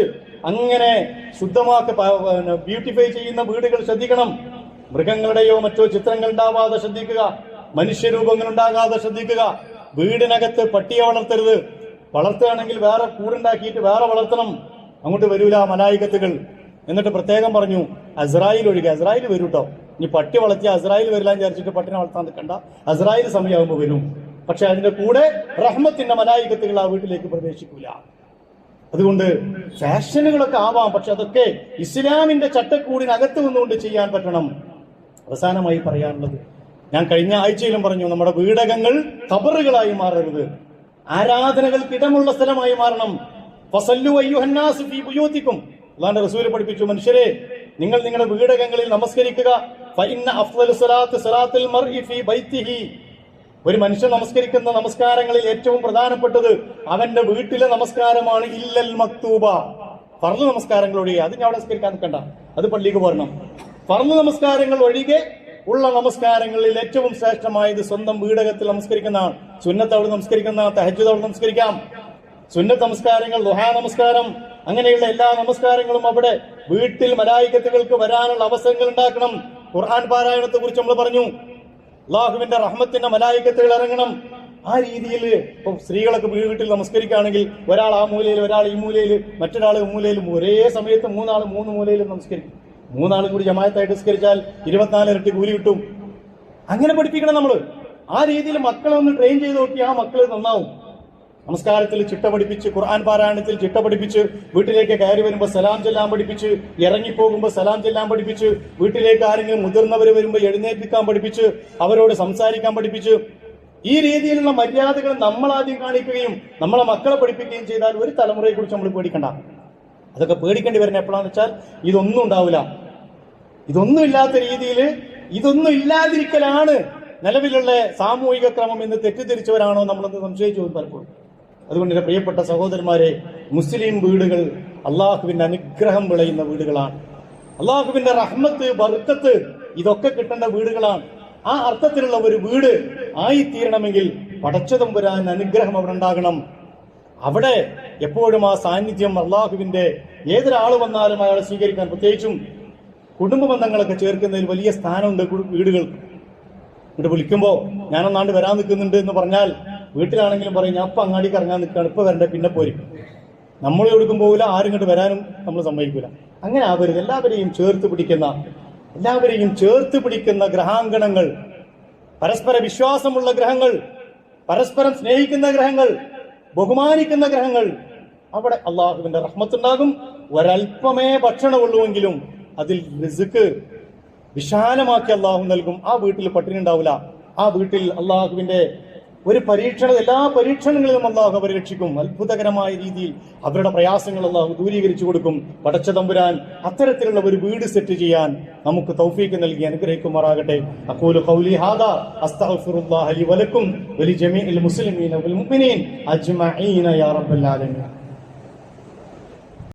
അങ്ങനെ ശുദ്ധമാക്കി ബ്യൂട്ടിഫൈ ചെയ്യുന്ന വീടുകൾ ശ്രദ്ധിക്കണം. മൃഗങ്ങളുടെയോ മറ്റോ ചിത്രങ്ങൾ ഉണ്ടാവാതെ ശ്രദ്ധിക്കുക, മനുഷ്യരൂപങ്ങൾ ഉണ്ടാകാതെ ശ്രദ്ധിക്കുക. വീടിനകത്ത് പട്ടിയെ വളർത്തരുത്. വളർത്തുകയാണെങ്കിൽ വേറെ കൂടുണ്ടാക്കിയിട്ട് വേറെ വളർത്തണം. അങ്ങോട്ട് വരൂല മലായികത്തുകൾ. എന്നിട്ട് പ്രത്യേകം പറഞ്ഞു, അസ്രായിൽ ഒഴികെ. അസ്രായിൽ വരൂ കേട്ടോ. ഇനി പട്ടി വളർത്തിയ അസ്രായിൽ വരില്ല വിചാരിച്ചിട്ട് പട്ടിനെ വളർത്താൻ നിൽക്കണ്ട. അസ്രായിൽ സമയമാകുമ്പോൾ വരും. പക്ഷെ അതിന്റെ കൂടെ റഹ്മത്തിന്റെ മലായികത്തുകൾ ആ വീട്ടിലേക്ക് പ്രവേശിക്കൂല. അതുകൊണ്ട് ഫാഷനുകളൊക്കെ ആവാം, പക്ഷെ അതൊക്കെ ഇസ്ലാമിന്റെ ചട്ടക്കൂടിനകത്ത് നിന്നുകൊണ്ട് ചെയ്യാൻ പറ്റണം. അവസാനമായി പറയാനുള്ളത്, ഞാൻ കഴിഞ്ഞ ആഴ്ചയിലും പറഞ്ഞു, നമ്മുടെ വീടകങ്ങൾ ഖബറുകളായി മാറരുത്, ആരാധനകൾക്ക് ഇടമുള്ള സ്ഥലമായി മാറണം. ഫസല്ലു അയ്യുഹന്നാസു ഫീ ബുയൂതിക്കും. അല്ലാഹുവിന്റെ റസൂൽ പഠിപ്പിച്ചു, മനുഷ്യരെ നിങ്ങൾ നിങ്ങളുടെ വീടകങ്ങളിൽ നമസ്കരിക്കുക. ഫഇന്ന അഫ്ളലു സ്വലാത്തി സ്വലാത്തുൽ മർഇ ഫീ ബൈതിഹി. ഒരു മനുഷ്യൻ നമസ്കരിക്കുന്ന നമസ്കാരങ്ങളിൽ ഏറ്റവും പ്രധാനപ്പെട്ടത് അവന്റെ വീട്ടിലെ നമസ്കാരമാണ്. ഇല്ലൽ മക്തൂബ, ഫർള് നമസ്കാരങ്ങൾ ഒഴികെ. അത് ഞാൻ അവിടെ നമസ്കരിക്കാൻ നിൽക്കണ്ട, അത് പള്ളിക്ക് പോരണം. ഫർള് നമസ്കാരങ്ങൾ ഒഴികെ ഉള്ള നമസ്കാരങ്ങളിൽ ഏറ്റവും ശ്രേഷ്ഠമായത് സ്വന്തം വീടകത്തിൽ നമസ്കരിക്കുന്നതാണ്. സുന്നത്ത് അവിടെ നമസ്കരിക്കുന്നതാണ്, തഹജ്ജുദ് അവിടെ നമസ്കരിക്കാം. സുന്നത്ത് നമസ്കാരങ്ങൾ, ദുഹാ നമസ്കാരം, അങ്ങനെയുള്ള എല്ലാ നമസ്കാരങ്ങളും അവിടെ വീട്ടിൽ മലായികത്തുകൾക്ക് വരാനുള്ള അവസരങ്ങൾ ഉണ്ടാക്കണം. ഖുർആൻ പാരായണത്തെ കുറിച്ച് നമ്മൾ പറഞ്ഞു, അല്ലാഹുവിന്റെ റഹ്മത്തിന്റെ മലായികത്തുകൾ ഇറങ്ങണം. ആ രീതിയിൽ ഇപ്പൊ സ്ത്രീകളൊക്കെ വീട്ടിൽ നമസ്കരിക്കുകയാണെങ്കിൽ ഒരാൾ ആ മൂലയിൽ, ഒരാൾ ഈ മൂലയിൽ, മറ്റൊരാൾ ഈ മൂലയിലും, ഒരേ സമയത്ത് മൂന്നാൾ മൂന്ന് മൂലയിലും നമസ്കരിക്കും. മൂന്നാളും കൂടി ജമാഅത്തായിട്ട് നമസ്കരിച്ചാൽ 24 ഇരട്ടി കൂലി കിട്ടും. അങ്ങനെ പഠിപ്പിക്കണം നമ്മൾ. ആ രീതിയിൽ മക്കളെ ഒന്ന് ട്രെയിൻ ചെയ്ത് നോക്കി ആ മക്കൾ നന്നാവും. നമസ്കാരത്തിൽ ചിട്ട പഠിപ്പിച്ച്, ഖുർആൻ പാരായണത്തിൽ ചിട്ട പഠിപ്പിച്ച്, വീട്ടിലേക്ക് കയറി വരുമ്പോൾ സലാം ചെല്ലാൻ പഠിപ്പിച്ച്, ഇറങ്ങിപ്പോകുമ്പോൾ സലാം ചെല്ലാൻ പഠിപ്പിച്ച്, വീട്ടിലേക്ക് ആരെങ്കിലും മുതിർന്നവർ വരുമ്പോൾ എഴുന്നേൽപ്പിക്കാൻ പഠിപ്പിച്ച്, അവരോട് സംസാരിക്കാൻ പഠിപ്പിച്ച്, ഈ രീതിയിലുള്ള മര്യാദകൾ നമ്മൾ ആദ്യം കാണിക്കുകയും നമ്മളെ മക്കളെ പഠിപ്പിക്കുകയും ചെയ്താൽ ഒരു തലമുറയെ കുറിച്ച് നമ്മൾ പേടിക്കണ്ട. അതൊക്കെ പേടിക്കേണ്ടി വരുന്ന എപ്പോഴാന്ന് വെച്ചാൽ ഇതൊന്നും ഉണ്ടാവില്ല. ഇതൊന്നും ഇല്ലാത്ത രീതിയിൽ, ഇതൊന്നും ഇല്ലാതിരിക്കലാണ് നിലവിലുള്ള സാമൂഹിക ക്രമം എന്ന് തെറ്റിദ്ധരിച്ചവരാണോ നമ്മളെന്ന് സംശയിച്ചു പലപ്പോഴും. അതുകൊണ്ട് എന്റെ പ്രിയപ്പെട്ട സഹോദരന്മാരെ, മുസ്ലിം വീടുകൾ അള്ളാഹുവിന്റെ അനുഗ്രഹം വിളയുന്ന വീടുകളാണ്. അള്ളാഹുവിന്റെ റഹ്മത്ത്, ബർക്കത്ത് ഇതൊക്കെ കിട്ടേണ്ട വീടുകളാണ്. ആ അർത്ഥത്തിലുള്ള ഒരു വീട് ആയിത്തീരണമെങ്കിൽ പടച്ചതമ്പുരാൻ അനുഗ്രഹം അവിടെ ഉണ്ടാകണം. അവിടെ എപ്പോഴും ആ സാന്നിധ്യം അള്ളാഹുവിന്റെ, ഏതൊരാൾ വന്നാലും അയാളെ സ്വീകരിക്കാൻ, പ്രത്യേകിച്ചും കുടുംബ ബന്ധങ്ങളൊക്കെ ചേർക്കുന്നതിൽ വലിയ സ്ഥാനമുണ്ട് വീടുകൾക്ക്. ഇവിടെ വിളിക്കുമ്പോൾ ഞാനൊന്നാണ്ട് വരാൻ നിൽക്കുന്നുണ്ട് എന്ന് പറഞ്ഞാൽ വീട്ടിലാണെങ്കിലും പറയും, ഞാൻ ഇപ്പം അങ്ങാടിക്ക് ഇറങ്ങാൻ നിൽക്കുകയാണ്, ഇപ്പൊ വരണ്ടേ, പിന്നെ പോരും. നമ്മൾ എവിടേക്കും പോകില്ല, ആരും ഇങ്ങോട്ട് വരാനും നമ്മൾ സമ്മതിക്കില്ല. അങ്ങനെ ആവരുത്. എല്ലാവരെയും ചേർത്ത് പിടിക്കുന്ന ഗ്രഹാങ്കണങ്ങൾ, പരസ്പര വിശ്വാസമുള്ള ഗ്രഹങ്ങൾ, പരസ്പരം സ്നേഹിക്കുന്ന ഗ്രഹങ്ങൾ, ബഹുമാനിക്കുന്ന ഗ്രഹങ്ങൾ, അവിടെ അള്ളാഹുവിന്റെ റഹ്മത്തുണ്ടാകും. ഒരൽപ്പമേ ഭക്ഷണമുള്ളുവെങ്കിലും അതിൽ റിസ്ക് വിശാലമാക്കി അള്ളാഹു നൽകും. ആ വീട്ടിൽ പട്ടിണി ഉണ്ടാവില്ല. ആ വീട്ടിൽ അള്ളാഹുവിന്റെ ഒരു എല്ലാ പരീക്ഷണങ്ങളിലും അള്ളാഹു അവരെ രക്ഷിക്കും. അത്ഭുതകരമായ രീതിയിൽ അവരുടെ പ്രയാസങ്ങൾ അള്ളാഹു ദൂരീകരിച്ചു കൊടുക്കും. പടച്ച തമ്പുരാൻ അത്തരത്തിലുള്ള ഒരു വീട് സെറ്റ് ചെയ്യാൻ നമുക്ക് തൗഫീഖ് നൽകി അനുഗ്രഹിക്കുമാറാകട്ടെ. അഖൂലു ഖൗലി ഹാദാ അസ്തഗ്ഫിറുല്ലാഹ ലി വലക്കും വലിജമീഇൽ മുസ്ലിമീന വൽ മുഅ്മിനീൻ അജ്മഈന യാ റബ്ബൽ ആലമീൻ.